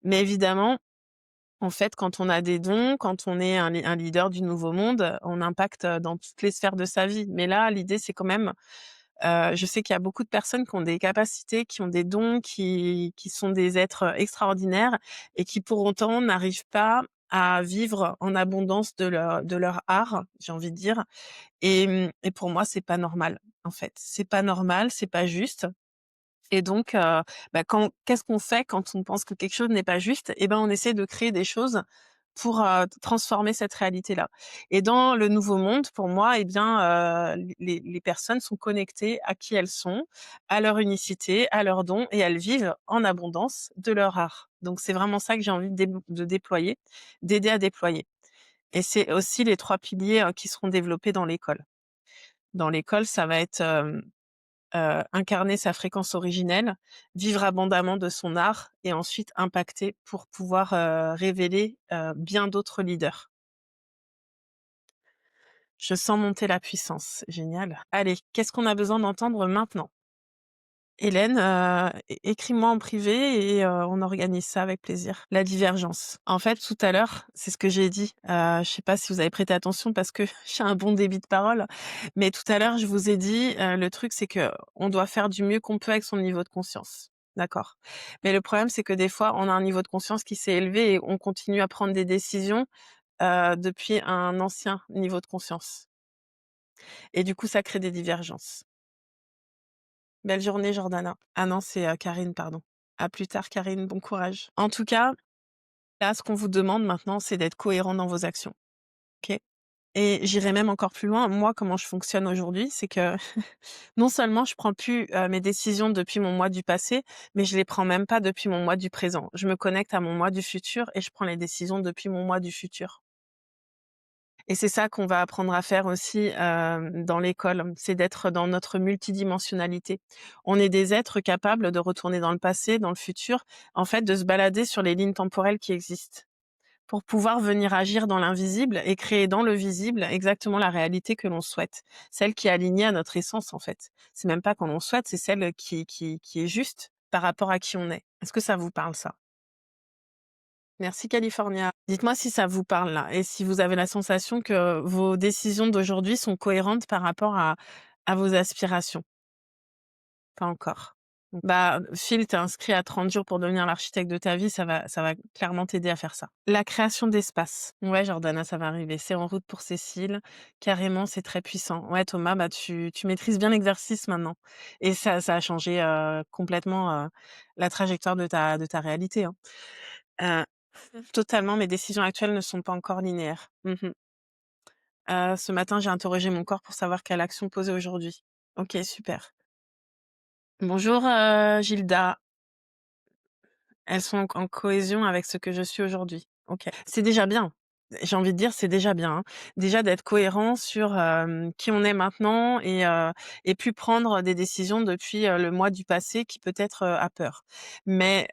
Mais évidemment, en fait, quand on a des dons, quand on est un leader du nouveau monde, on impacte, dans toutes les sphères de sa vie. Mais là, l'idée, c'est quand même, je sais qu'il y a beaucoup de personnes qui ont des capacités, qui ont des dons, qui sont des êtres, extraordinaires, et qui pour autant n'arrivent pas à vivre en abondance de leur art, j'ai envie de dire. Et pour moi, c'est pas normal, en fait. C'est pas normal, c'est pas juste. Et donc, bah, qu'est-ce qu'on fait quand on pense que quelque chose n'est pas juste? Eh ben, on essaie de créer des choses pour, transformer cette réalité-là. Et dans le nouveau monde, pour moi, eh bien, les personnes sont connectées à qui elles sont, à leur unicité, à leurs dons, et elles vivent en abondance de leur art. Donc c'est vraiment ça que j'ai envie de déployer, d'aider à déployer. Et c'est aussi les 3 piliers, qui seront développés dans l'école. Dans l'école, ça va être, incarner sa fréquence originelle, vivre abondamment de son art et ensuite impacter pour pouvoir, révéler, bien d'autres leaders. Je sens monter la puissance, génial. Allez, qu'est-ce qu'on a besoin d'entendre maintenant? Hélène, écris-moi en privé et on organise ça avec plaisir. La divergence. En fait, tout à l'heure, c'est ce que j'ai dit, je sais pas si vous avez prêté attention parce que j'ai un bon débit de parole, mais tout à l'heure, je vous ai dit, le truc, c'est que on doit faire du mieux qu'on peut avec son niveau de conscience. D'accord. Mais le problème, c'est que des fois, on a un niveau de conscience qui s'est élevé et on continue à prendre des décisions, depuis un ancien niveau de conscience, et du coup, ça crée des divergences. Belle journée Jordana. Ah non, c'est, Karine, pardon. À plus tard Karine, bon courage. En tout cas, là, ce qu'on vous demande maintenant, c'est d'être cohérent dans vos actions, OK? Et j'irai même encore plus loin. Moi, comment je fonctionne aujourd'hui, c'est que non seulement je prends plus, mes décisions depuis mon moi du passé, mais je les prends même pas depuis mon moi du présent. Je me connecte à mon moi du futur et je prends les décisions depuis mon moi du futur. Et c'est ça qu'on va apprendre à faire aussi, dans l'école, c'est d'être dans notre multidimensionnalité. On est des êtres capables de retourner dans le passé, dans le futur, en fait, de se balader sur les lignes temporelles qui existent. pour pouvoir venir agir dans l'invisible et créer dans le visible exactement la réalité que l'on souhaite. Celle qui est alignée à notre essence, en fait. C'est même pas qu'on l'on souhaite, c'est celle qui est juste par rapport à qui on est. Est-ce que ça vous parle ça? Merci California. Dites-moi si ça vous parle là et si vous avez la sensation que vos décisions d'aujourd'hui sont cohérentes par rapport à vos aspirations? Pas encore. Bah, Phil, tu inscrit à 30 jours pour devenir l'architecte de ta vie, ça va clairement t'aider à faire ça. La création d'espace. Ouais, Jordana, ça va arriver. C'est en route pour Cécile. Carrément, c'est très puissant. Ouais, Thomas, bah, tu maîtrises bien l'exercice maintenant et ça a changé, complètement, la trajectoire de ta réalité, hein. Heu, Totalement, mes décisions actuelles ne sont pas encore linéaires. Mmh. Ce matin, j'ai interrogé mon corps pour savoir quelle action poser aujourd'hui. OK, super. Bonjour, Gilda. Elles sont en cohésion avec ce que je suis aujourd'hui. OK. C'est déjà bien. J'ai envie de dire, c'est déjà bien, hein. Déjà d'être cohérent sur, qui on est maintenant et puis prendre des décisions depuis, le moi du passé qui peut-être, a peur. Mais,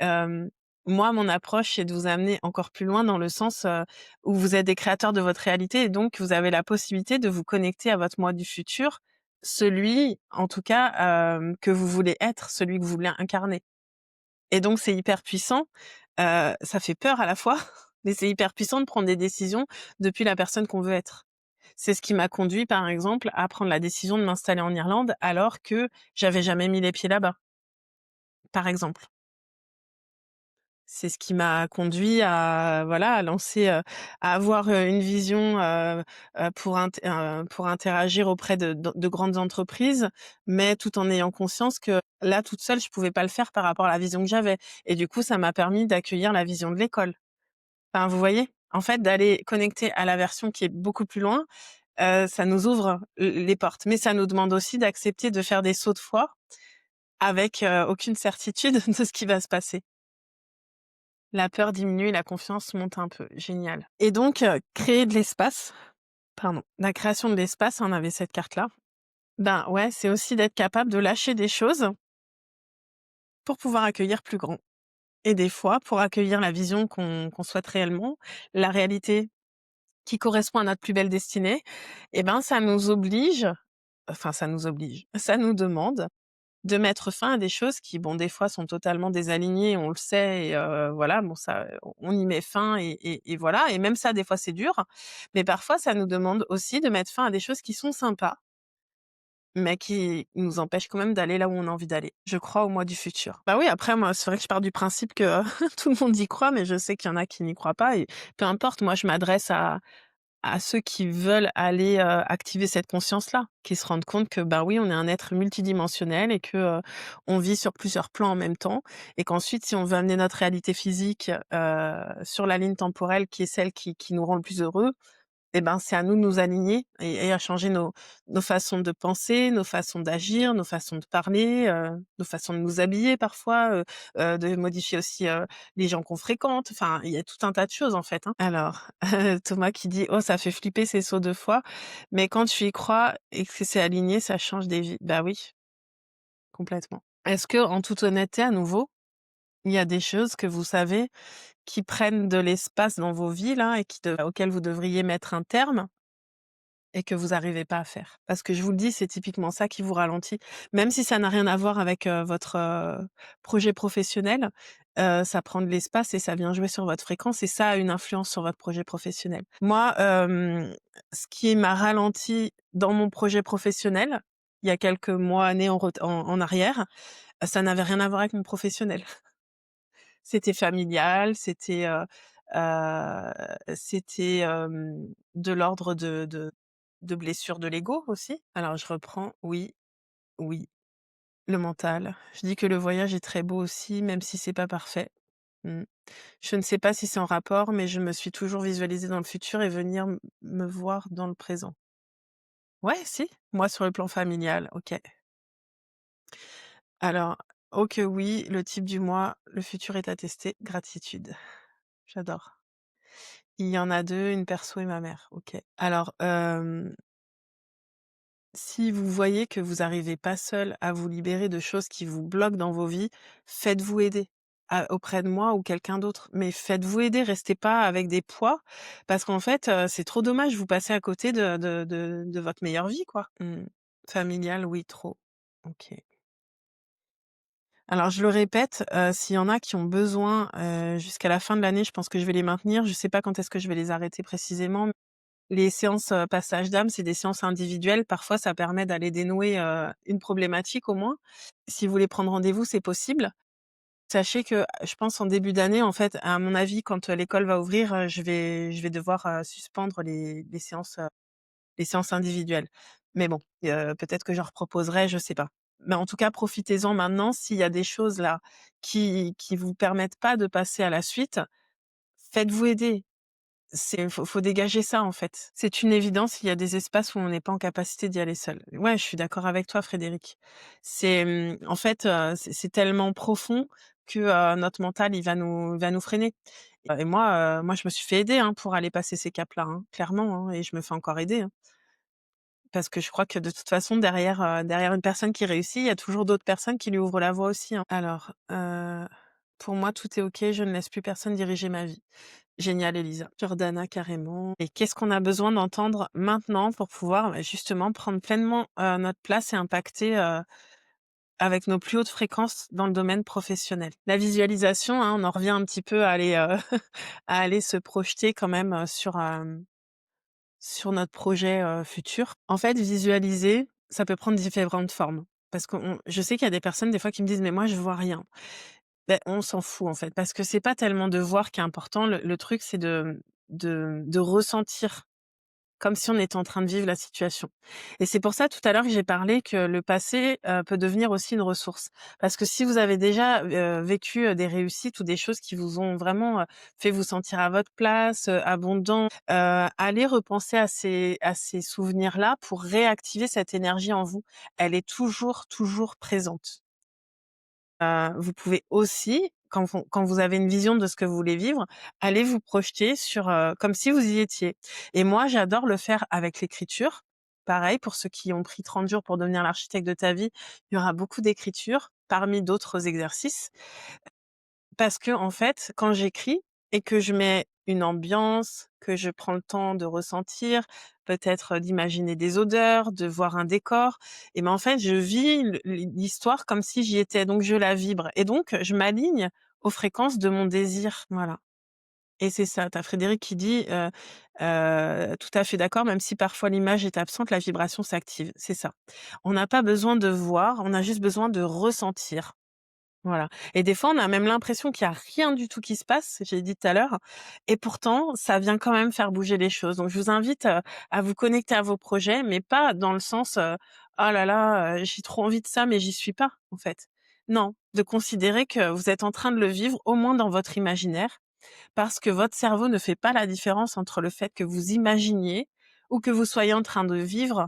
moi, mon approche, c'est de vous amener encore plus loin dans le sens, où vous êtes des créateurs de votre réalité et donc vous avez la possibilité de vous connecter à votre moi du futur, celui, en tout cas, que vous voulez être, celui que vous voulez incarner. Et donc c'est hyper puissant, ça fait peur à la fois, mais c'est hyper puissant de prendre des décisions depuis la personne qu'on veut être. C'est ce qui m'a conduit, par exemple, à prendre la décision de m'installer en Irlande alors que j'avais jamais mis les pieds là-bas, par exemple. C'est ce qui m'a conduit à voilà, à lancer, à avoir, une vision, pour interagir auprès de grandes entreprises, mais tout en ayant conscience que là, toute seule, je pouvais pas le faire par rapport à la vision que j'avais et du coup, ça m'a permis d'accueillir la vision de l'école. Enfin, vous voyez? En fait, d'aller connecter à la version qui est beaucoup plus loin, ça nous ouvre l les portes, mais ça nous demande aussi d'accepter de faire des sauts de foi avec, aucune certitude de ce qui va se passer. La peur diminue et la confiance monte un peu. Génial. Et donc, créer de l'espace, pardon, la création de l'espace, on avait cette carte-là. Ben, ouais, c'est aussi d'être capable de lâcher des choses pour pouvoir accueillir plus grand. Et des fois, pour accueillir la vision qu'on souhaite réellement, la réalité qui correspond à notre plus belle destinée, eh ben, ça nous oblige, ça nous demande de mettre fin à des choses qui, bon, des fois sont totalement désalignées, on le sait et voilà, bon ça, on y met fin et voilà et même ça, des fois, c'est dur. Mais parfois, ça nous demande aussi de mettre fin à des choses qui sont sympas, mais qui nous empêchent quand même d'aller là où on a envie d'aller. Je crois au moi du futur. Bah oui, après moi, c'est vrai que je pars du principe que tout le monde y croit, mais je sais qu'il y en a qui n'y croient pas et peu importe, moi je m'adresse à ceux qui veulent aller, activer cette conscience-là, qui se rendent compte que, bah, oui, on est un être multidimensionnel et que, on vit sur plusieurs plans en même temps et qu'ensuite si on veut amener notre réalité physique, sur la ligne temporelle qui est celle qui nous rend le plus heureux, et ben, c'est à nous de nous aligner et à changer nos façons de penser, nos façons d'agir, nos façons de parler, nos façons de nous habiller parfois, de modifier aussi, les gens qu'on fréquente. Enfin, il y a tout un tas de choses, en fait, hein. Alors, Thomas qui dit: «Oh, ça fait flipper ces sauts de foi», mais quand tu y crois et que c'est aligné, ça change des vies. Bah oui, complètement. Est-ce que, en toute honnêteté, à nouveau, il y a des choses que vous savez qui prennent de l'espace dans vos vies là et auxquelles vous devriez mettre un terme? Et que vous arrivez pas à faire. Parce que je vous le dis, c'est typiquement ça qui vous ralentit. Même si ça n'a rien à voir avec, votre, projet professionnel, ça prend de l'espace et ça vient jouer sur votre fréquence et ça a une influence sur votre projet professionnel. Moi, ce qui m'a ralenti dans mon projet professionnel, il y a quelques mois, années en arrière, ça n'avait rien à voir avec mon professionnel. C'était familial, c'était, de l'ordre de blessures de l'ego aussi. Alors je reprends, oui, oui, le mental. Je dis que le voyage est très beau aussi, même si c'est pas parfait. Mmh. Je ne sais pas si c'est en rapport, mais je me suis toujours visualisée dans le futur et venir me voir dans le présent. Ouais, si, moi sur le plan familial, OK. Alors, oh que oui, le type du moi, le futur est attesté, gratitude. J'adore. Il y en a 2, une perso et ma mère, OK. Alors, si vous voyez que vous arrivez pas seul à vous libérer de choses qui vous bloquent dans vos vies, faites-vous aider. auprès de moi ou quelqu'un d'autre. Mais faites-vous aider, restez pas avec des poids parce qu'en fait, c'est trop dommage, vous passez à côté de votre meilleure vie, quoi. Mmh. Familial, oui, trop. OK. Alors je le répète, s'il y en a qui ont besoin, jusqu'à la fin de l'année, je pense que je vais les maintenir. Je sais pas quand est-ce que je vais les arrêter précisément. Les séances, passage d'âme, c'est des séances individuelles. Parfois, ça permet d'aller dénouer, une problématique au moins. Si vous voulez prendre rendez-vous, c'est possible. Sachez que, je pense en début d'année, en fait, à mon avis, quand, l'école va ouvrir, je vais devoir, suspendre les séances individuelles. Mais bon, peut-être que j'en reproposerai, je sais pas. Mais en tout cas, profitez-en maintenant. S'il y a des choses là qui vous permettent pas de passer à la suite, faites-vous aider. Faut dégager ça, en fait. C'est une évidence, il y a des espaces où on n'est pas en capacité d'y aller seul. Ouais, je suis d'accord avec toi, Frédéric. En fait, c'est tellement profond que, notre mental, il va nous freiner. Et moi, je me suis fait aider, hein, pour aller passer ces caps-là, hein, clairement, hein, et je me fais encore aider, hein. Parce que je crois que de toute façon derrière une personne qui réussit, il y a toujours d'autres personnes qui lui ouvrent la voie aussi, hein. Alors, pour moi, tout est OK, je ne laisse plus personne diriger ma vie. Génial, Elisa. Jordana, carrément. Et qu'est-ce qu'on a besoin d'entendre maintenant pour pouvoir, justement prendre pleinement, notre place et impacter, avec nos plus hautes fréquences dans le domaine professionnel? La visualisation, hein, on en revient un petit peu à aller, à aller se projeter quand même, sur notre projet, futur. En fait, visualiser, ça peut prendre différentes formes. Parce que je sais qu'il y a des personnes des fois qui me disent: «Mais moi je vois rien». Beh, on s'en fout en fait, parce que c'est pas tellement de voir qui est important. Le truc, c'est de ressentir comme si on était en train de vivre la situation. Et c'est pour ça tout à l'heure que j'ai parlé que le passé, peut devenir aussi une ressource. Parce que si vous avez déjà, vécu, des réussites ou des choses qui vous ont vraiment, fait vous sentir à votre place, abondant, allez repenser à ces souvenirs-là pour réactiver cette énergie en vous. Elle est toujours, toujours présente. Vous pouvez aussi, quand vous avez une vision de ce que vous voulez vivre, aller vous projeter sur, comme si vous y étiez. Et moi, j'adore le faire avec l'écriture. Pareil, pour ceux qui ont pris 30 jours pour devenir l'architecte de ta vie, il y aura beaucoup d'écriture parmi d'autres exercices. Parce que en fait, quand j'écris et que je mets une ambiance, que je prends le temps de ressentir, peut-être, d'imaginer des odeurs, de voir un décor, et ben, en fait, je vis l'histoire comme si j'y étais, donc je la vibre et donc je m'aligne aux fréquences de mon désir, voilà. Et c'est ça, tu as Frédéric qui dit, «Tout à fait d'accord, même si parfois l'image est absente, la vibration s'active». C'est ça. On n'a pas besoin de voir, on a juste besoin de ressentir. Voilà. Et des fois, on a même l'impression qu'il y a rien du tout qui se passe, j'ai dit tout à l'heure, et pourtant ça vient quand même faire bouger les choses. Donc je vous invite, à vous connecter à vos projets, mais pas dans le sens, «Oh là là, j'ai trop envie de ça, mais j'y suis pas», en fait. Non, de considérer que vous êtes en train de le vivre, au moins dans votre imaginaire, parce que votre cerveau ne fait pas la différence entre le fait que vous imaginiez ou que vous soyez en train de vivre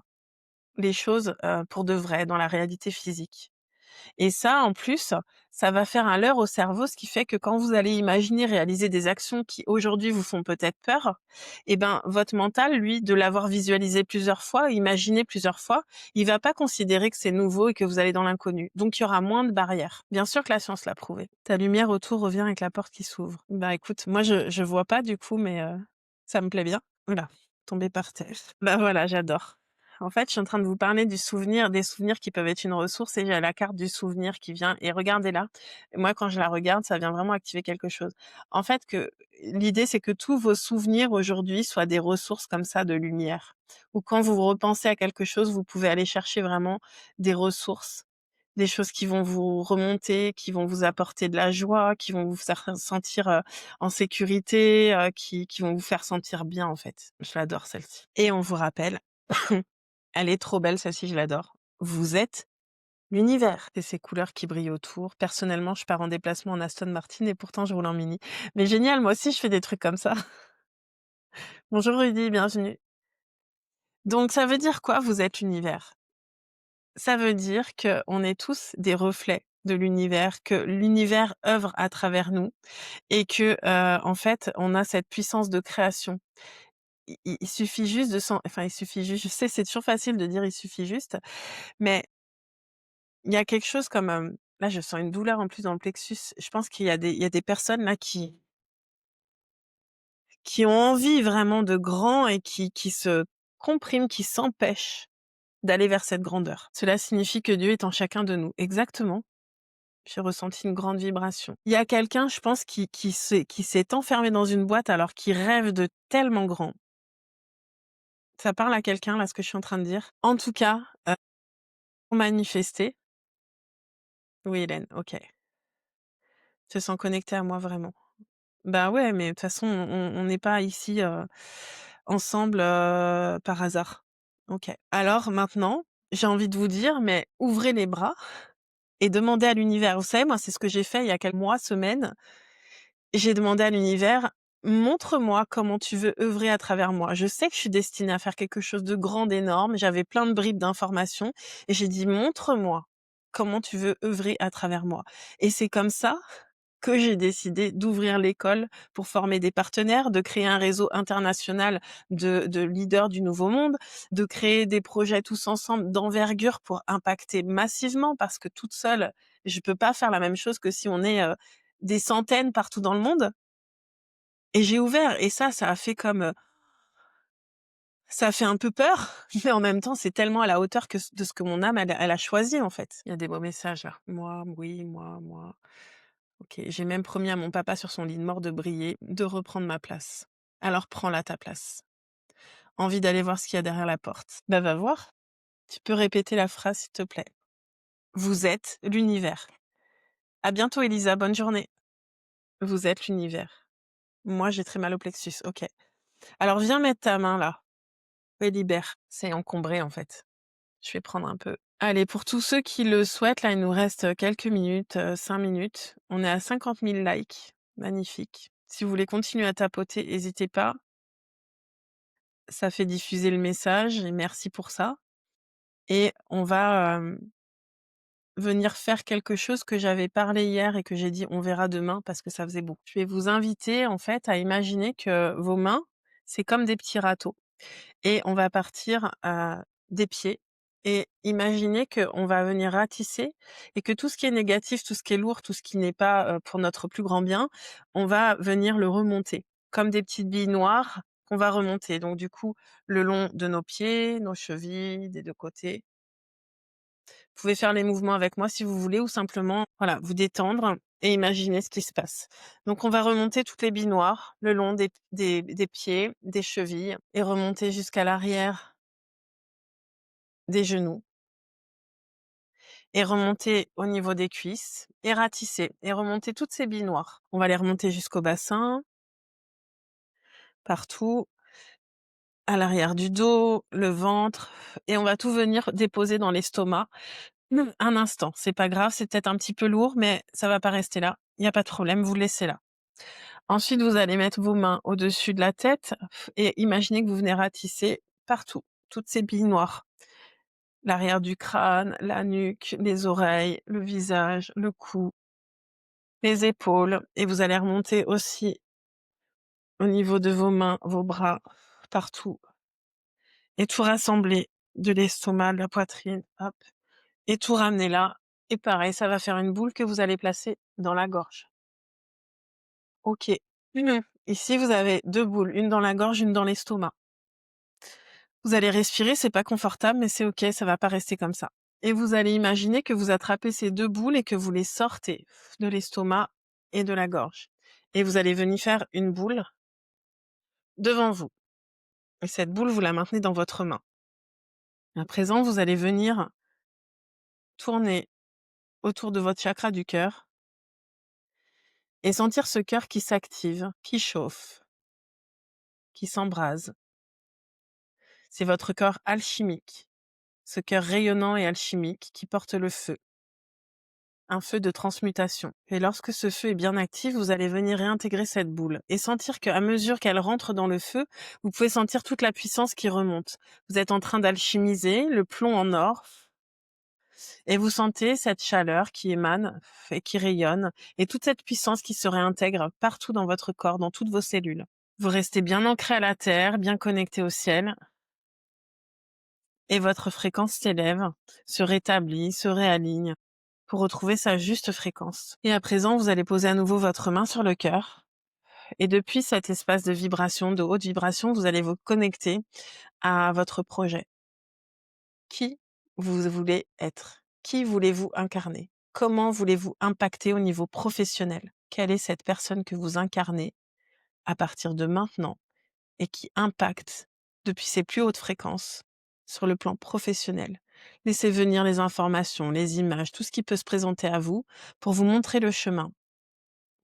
les choses, pour de vrai, dans la réalité physique. Et ça, en plus, ça va faire un leurre au cerveau, ce qui fait que quand vous allez imaginer réaliser des actions qui aujourd'hui vous font peut-être peur, eh ben, votre mental, lui, de l'avoir visualisé plusieurs fois, imaginé plusieurs fois, il va pas considérer que c'est nouveau et que vous allez dans l'inconnu. Donc, il y aura moins de barrières. Bien sûr que la science l'a prouvé. Ta lumière autour revient avec la porte qui s'ouvre. Bah, écoute, moi, je vois pas du coup, mais ça me plaît bien. Voilà, tomber par terre. Bah, voilà, j'adore. En fait, je suis en train de vous parler du souvenir, des souvenirs qui peuvent être une ressource, et j'ai la carte du souvenir qui vient, et regardez-la. Moi, quand je la regarde, ça vient vraiment activer quelque chose. En fait, l'idée, c'est que tous vos souvenirs aujourd'hui soient des ressources comme ça de lumière. Ou quand vous repensez à quelque chose, vous pouvez aller chercher vraiment des ressources, des choses qui vont vous remonter, qui vont vous apporter de la joie, qui vont vous faire sentir, en sécurité, qui vont vous faire sentir bien, en fait. Je l'adore celle-ci. Et on vous rappelle elle est trop belle celle-ci, je l'adore. Vous êtes l'univers. C'est ces couleurs qui brillent autour. Personnellement, je pars en déplacement en Aston Martin et pourtant je roule en Mini. Mais génial, moi aussi je fais des trucs comme ça. Bonjour Rudy, bienvenue. Donc ça veut dire quoi, vous êtes l'univers? Ça veut dire qu'on est tous des reflets de l'univers, que l'univers œuvre à travers nous, et que, en fait, on a cette puissance de création. Il suffit juste il suffit juste, je sais, c'est toujours facile de dire «il suffit juste», mais il y a quelque chose comme, Là, je sens une douleur en plus dans le plexus. Je pense qu'il y a des personnes là qui ont envie vraiment de grand et qui se compriment, qui s'empêchent d'aller vers cette grandeur. Cela signifie que Dieu est en chacun de nous. Exactement. J'ai ressenti une grande vibration. Il y a quelqu'un, je pense, qui s'est enfermé dans une boîte alors qu'il rêve de tellement grand. Ça parle à quelqu'un là, ce que je suis en train de dire? En tout cas, pour manifester oui Hélène, OK. Se sent connecté à moi vraiment. Bah, ouais, mais de toute façon, on n'est pas ici, ensemble, par hasard. OK. Alors maintenant, j'ai envie de vous dire, mais ouvrez les bras et demandez à l'univers. Vous savez, moi, c'est ce que j'ai fait il y a quelques mois, semaines. J'ai demandé à l'univers: «Montre-moi comment tu veux œuvrer à travers moi. Je sais que je suis destinée à faire quelque chose de grand, d'énorme». J'avais plein de bribes d'informations et j'ai dit: «Montre-moi comment tu veux œuvrer à travers moi». Et c'est comme ça que j'ai décidé d'ouvrir l'école pour former des partenaires, de créer un réseau international de leaders du nouveau monde, de créer des projets tous ensemble d'envergure pour impacter massivement parce que toute seule, je peux pas faire la même chose que si on est, des centaines partout dans le monde. Et j'ai ouvert et ça a fait comme, ça a fait un peu peur, mais en même temps, c'est tellement à la hauteur de ce que mon âme elle a choisi, en fait. Il y a des beaux messages là. Moi, oui, moi. OK, j'ai même promis à mon papa sur son lit de mort de briller, de reprendre ma place. Alors prends-la ta place. Envie d'aller voir ce qu'il y a derrière la porte? Bah, va voir. Tu peux répéter la phrase, s'il te plaît? Vous êtes l'univers. À bientôt Elisa, bonne journée. Vous êtes l'univers. Moi, j'ai très mal au plexus. OK. Alors viens mettre ta main là et libère. C'est encombré en fait. Je vais prendre un peu. Allez, pour tous ceux qui le souhaitent, là, il nous reste quelques minutes, 5 minutes. On est à 50 000 likes. Magnifique. Si vous voulez continuer à tapoter, n'hésitez pas. Ça fait diffuser le message et merci pour ça. Et on va, venir faire quelque chose que j'avais parlé hier et que j'ai dit: «On verra demain» parce que ça faisait beaucoup. Je vais vous inviter, en fait, à imaginer que vos mains, c'est comme des petits râteaux. Et on va partir, des pieds et imaginer qu'on va venir ratisser et que tout ce qui est négatif, tout ce qui est lourd, tout ce qui n'est pas, pour notre plus grand bien, on va venir le remonter. Comme des petites billes noires qu'on va remonter. Donc du coup, le long de nos pieds, nos chevilles, des 2 côtés. Vous pouvez faire les mouvements avec moi si vous voulez ou simplement, voilà, vous détendre et imaginer ce qui se passe. Donc on va remonter toutes les billes noires le long des pieds, des chevilles et remonter jusqu'à l'arrière des genoux et remonter au niveau des cuisses et ratisser et remonter toutes ces billes noires. On va les remonter jusqu'au bassin, partout, à l'arrière du dos, le ventre et on va tout venir déposer dans l'estomac. Un instant, c'est pas grave, c'est peut-être un petit peu lourd, mais ça va pas rester là. Il y a pas de problème, vous le laissez là. Ensuite, vous allez mettre vos mains au-dessus de la tête et imaginez que vous venez ratisser partout, toutes ces billes noires. L'arrière du crâne, la nuque, les oreilles, le visage, le cou, les épaules et vous allez remonter aussi au niveau de vos mains, vos bras, partout et tout rassembler de l'estomac, de la poitrine, hop et tout ramener là et pareil, ça va faire une boule que vous allez placer dans la gorge. OK. Ici, vous avez 2 boules, une dans la gorge, une dans l'estomac. Vous allez respirer, c'est pas confortable, mais c'est OK, ça va pas rester comme ça. Et vous allez imaginer que vous attrapez ces 2 boules et que vous les sortez de l'estomac et de la gorge. Et vous allez venir faire une boule devant vous. Et cette boule, vous la maintenez dans votre main. À présent, vous allez venir tourner autour de votre chakra du cœur et sentir ce cœur qui s'active, qui chauffe, qui s'embrase. C'est votre corps alchimique, ce cœur rayonnant et alchimique qui porte le feu. Un feu de transmutation. Et lorsque ce feu est bien actif, vous allez venir réintégrer cette boule et sentir qu'à mesure qu'elle rentre dans le feu, vous pouvez sentir toute la puissance qui remonte. Vous êtes en train d'alchimiser le plomb en or et vous sentez cette chaleur qui émane et qui rayonne et toute cette puissance qui se réintègre partout dans votre corps, dans toutes vos cellules. Vous restez bien ancré à la terre, bien connecté au ciel et votre fréquence s'élève, se rétablit, se réaligne pour retrouver sa juste fréquence. Et à présent, vous allez poser à nouveau votre main sur le cœur et depuis cet espace de vibration, de haute vibration, vous allez vous connecter à votre projet. Qui vous voulez être? Qui voulez-vous incarner? Comment voulez-vous impacter au niveau professionnel? Quelle est cette personne que vous incarnez à partir de maintenant et qui impacte depuis ses plus hautes fréquences sur le plan professionnel? Laissez venir les informations, les images, tout ce qui peut se présenter à vous pour vous montrer le chemin,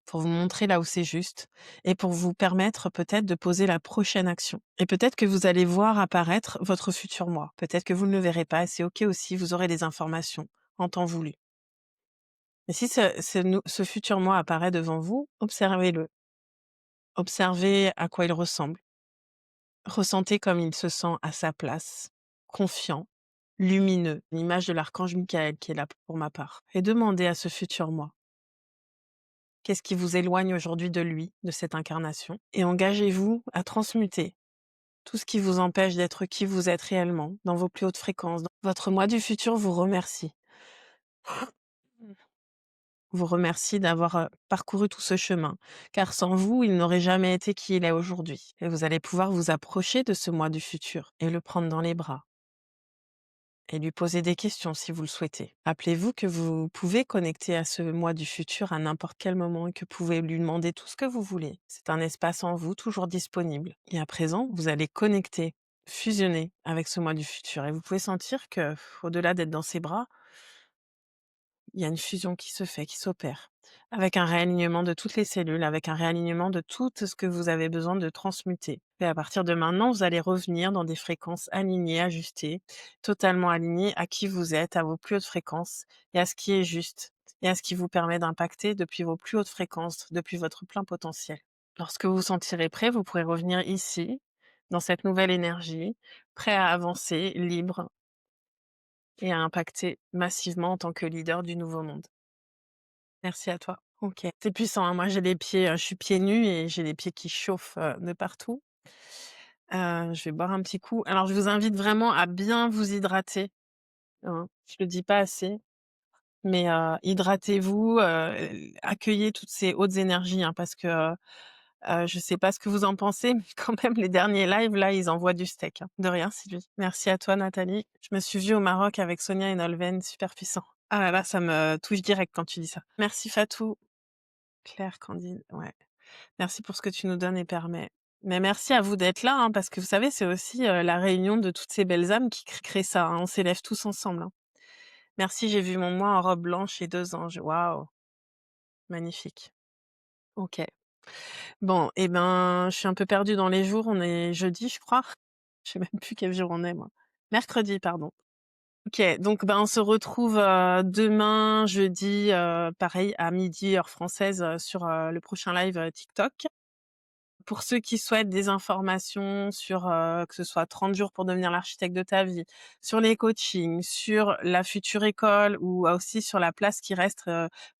pour vous montrer là où c'est juste et pour vous permettre peut-être de poser la prochaine action. Et peut-être que vous allez voir apparaître votre futur moi. Peut-être que vous ne le verrez pas et c'est OK aussi, vous aurez des informations en temps voulu. Et si ce futur moi apparaît devant vous, observez-le. Observez à quoi il ressemble. Ressentez comme il se sent à sa place, confiant, lumineux, l'image de l'archange Michael qui est là pour ma part. Et demandez à ce futur moi, qu'est-ce qui vous éloigne aujourd'hui de lui, de cette incarnation? Et engagez-vous à transmuter tout ce qui vous empêche d'être qui vous êtes réellement, dans vos plus hautes fréquences. Votre moi du futur vous remercie. Vous remercie d'avoir parcouru tout ce chemin, car sans vous, il n'aurait jamais été qui il est aujourd'hui. Et vous allez pouvoir vous approcher de ce moi du futur et le prendre dans les bras et lui poser des questions si vous le souhaitez. Rappelez-vous que vous pouvez connecter à ce moi du futur à n'importe quel moment et que vous pouvez lui demander tout ce que vous voulez. C'est un espace en vous toujours disponible. Et à présent, vous allez connecter, fusionner avec ce moi du futur. Et vous pouvez sentir que, au-delà d'être dans ses bras, il y a une fusion qui se fait, qui s'opère, avec un réalignement de toutes les cellules, avec un réalignement de tout ce que vous avez besoin de transmuter. Et à partir de maintenant, vous allez revenir dans des fréquences alignées, ajustées, totalement alignées à qui vous êtes, à vos plus hautes fréquences et à ce qui est juste et à ce qui vous permet d'impacter depuis vos plus hautes fréquences, depuis votre plein potentiel. Lorsque vous vous sentirez prêt, vous pourrez revenir ici, dans cette nouvelle énergie, prêt à avancer, libre et à impacter massivement en tant que leader du nouveau monde. Merci à toi. OK. C'est puissant, hein. Moi, j'ai les pieds, je suis pieds nus et j'ai les pieds qui chauffent, de partout. Je vais boire un petit coup. Alors, je vous invite vraiment à bien vous hydrater, hein. Je le dis pas assez, mais hydratez-vous, accueillez toutes ces hautes énergies, hein, parce que, je sais pas ce que vous en pensez, mais quand même les derniers lives là, ils envoient du steak, hein. De rien, Sylvie. Merci à toi, Nathalie. Je me suis vue au Maroc avec Sonia et Nolwenn, super puissant. Ah là là, ça me touche direct quand tu dis ça. Merci Fatou. Claire, Candide, ouais. Merci pour ce que tu nous donnes et permets. Mais merci à vous d'être là, hein, parce que vous savez, c'est aussi, la réunion de toutes ces belles âmes qui crée ça, hein. On s'élève tous ensemble, hein. Merci, j'ai vu mon moi en robe blanche et 2 anges. Waouh, magnifique. OK. Bon et ben, je suis un peu perdue dans les jours. On est jeudi, je crois. Je sais même plus quel jour on est, moi. Mercredi, pardon. OK, donc ben, on se retrouve, demain jeudi, pareil à midi heure française, sur, le prochain live, TikTok. Pour ceux qui souhaitent des informations sur, que ce soit 30 jours pour devenir l'architecte de ta vie, sur les coachings, sur la future école ou aussi sur la place qui reste,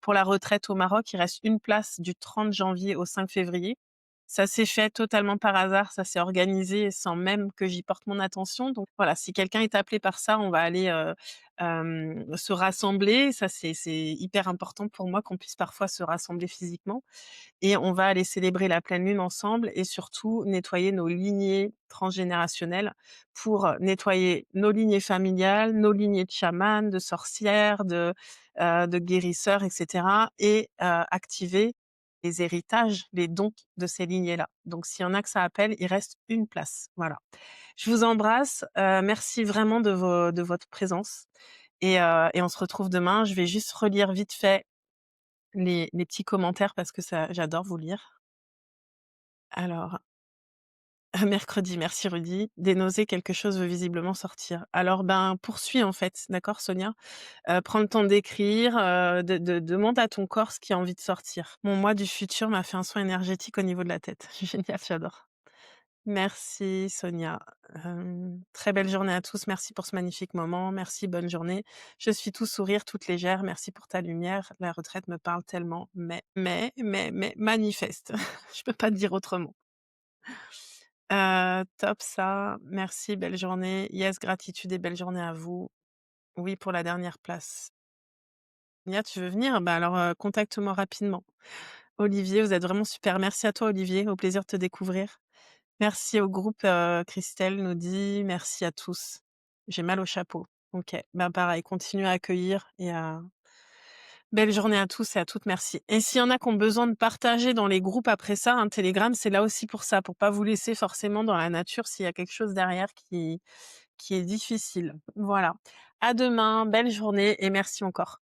pour la retraite au Maroc. Il reste une place du 30 janvier au 5 février. Ça s'est fait totalement par hasard, ça s'est organisé sans même que j'y porte mon attention. Donc voilà, si quelqu'un est appelé par ça, on va aller, se rassembler. Ça, c'est hyper important pour moi qu'on puisse parfois se rassembler physiquement et on va aller célébrer la pleine lune ensemble et surtout nettoyer nos lignées transgénérationnelles pour nettoyer nos lignées familiales, nos lignées de chamans, de sorcières, de guérisseurs et cetera et activer les héritages, les dons de ces lignées-là. Donc s'il y en a que ça appelle, il reste une place. Voilà. Je vous embrasse, merci vraiment de votre présence et on se retrouve demain. Je vais juste relire vite fait les petits commentaires parce que ça j'adore vous lire. Alors, mercredi, merci Rudy. Des nausées, quelque chose veut visiblement sortir. Alors, ben, poursuis en fait, d'accord Sonia? Prends le temps d'écrire, demande à ton corps ce qui a envie de sortir. Mon moi du futur m'a fait un soin énergétique au niveau de la tête. Génial, j'adore. Merci Sonia. Très belle journée à tous. Merci pour ce magnifique moment. Merci, bonne journée. Je suis tout sourire, toute légère. Merci pour ta lumière. La retraite me parle tellement, mais manifeste. Je peux pas te dire autrement. Top ça. Merci, belle journée. Yes, gratitude et belle journée à vous. Oui, pour la dernière place. Nia, tu veux venir? Bah, alors, contacte-moi rapidement. Olivier, vous êtes vraiment super. Merci à toi, Olivier, au plaisir de te découvrir. Merci au groupe, Christelle nous dit: «Merci à tous». J'ai mal au chapeau. OK, bah, pareil, continue à accueillir et à belle journée à tous et à toutes, merci. Et s'il y en a qui ont besoin de partager dans les groupes après ça, un Telegram, c'est là aussi pour ça, pour pas vous laisser forcément dans la nature s'il y a quelque chose derrière qui est difficile. Voilà. À demain, belle journée et merci encore.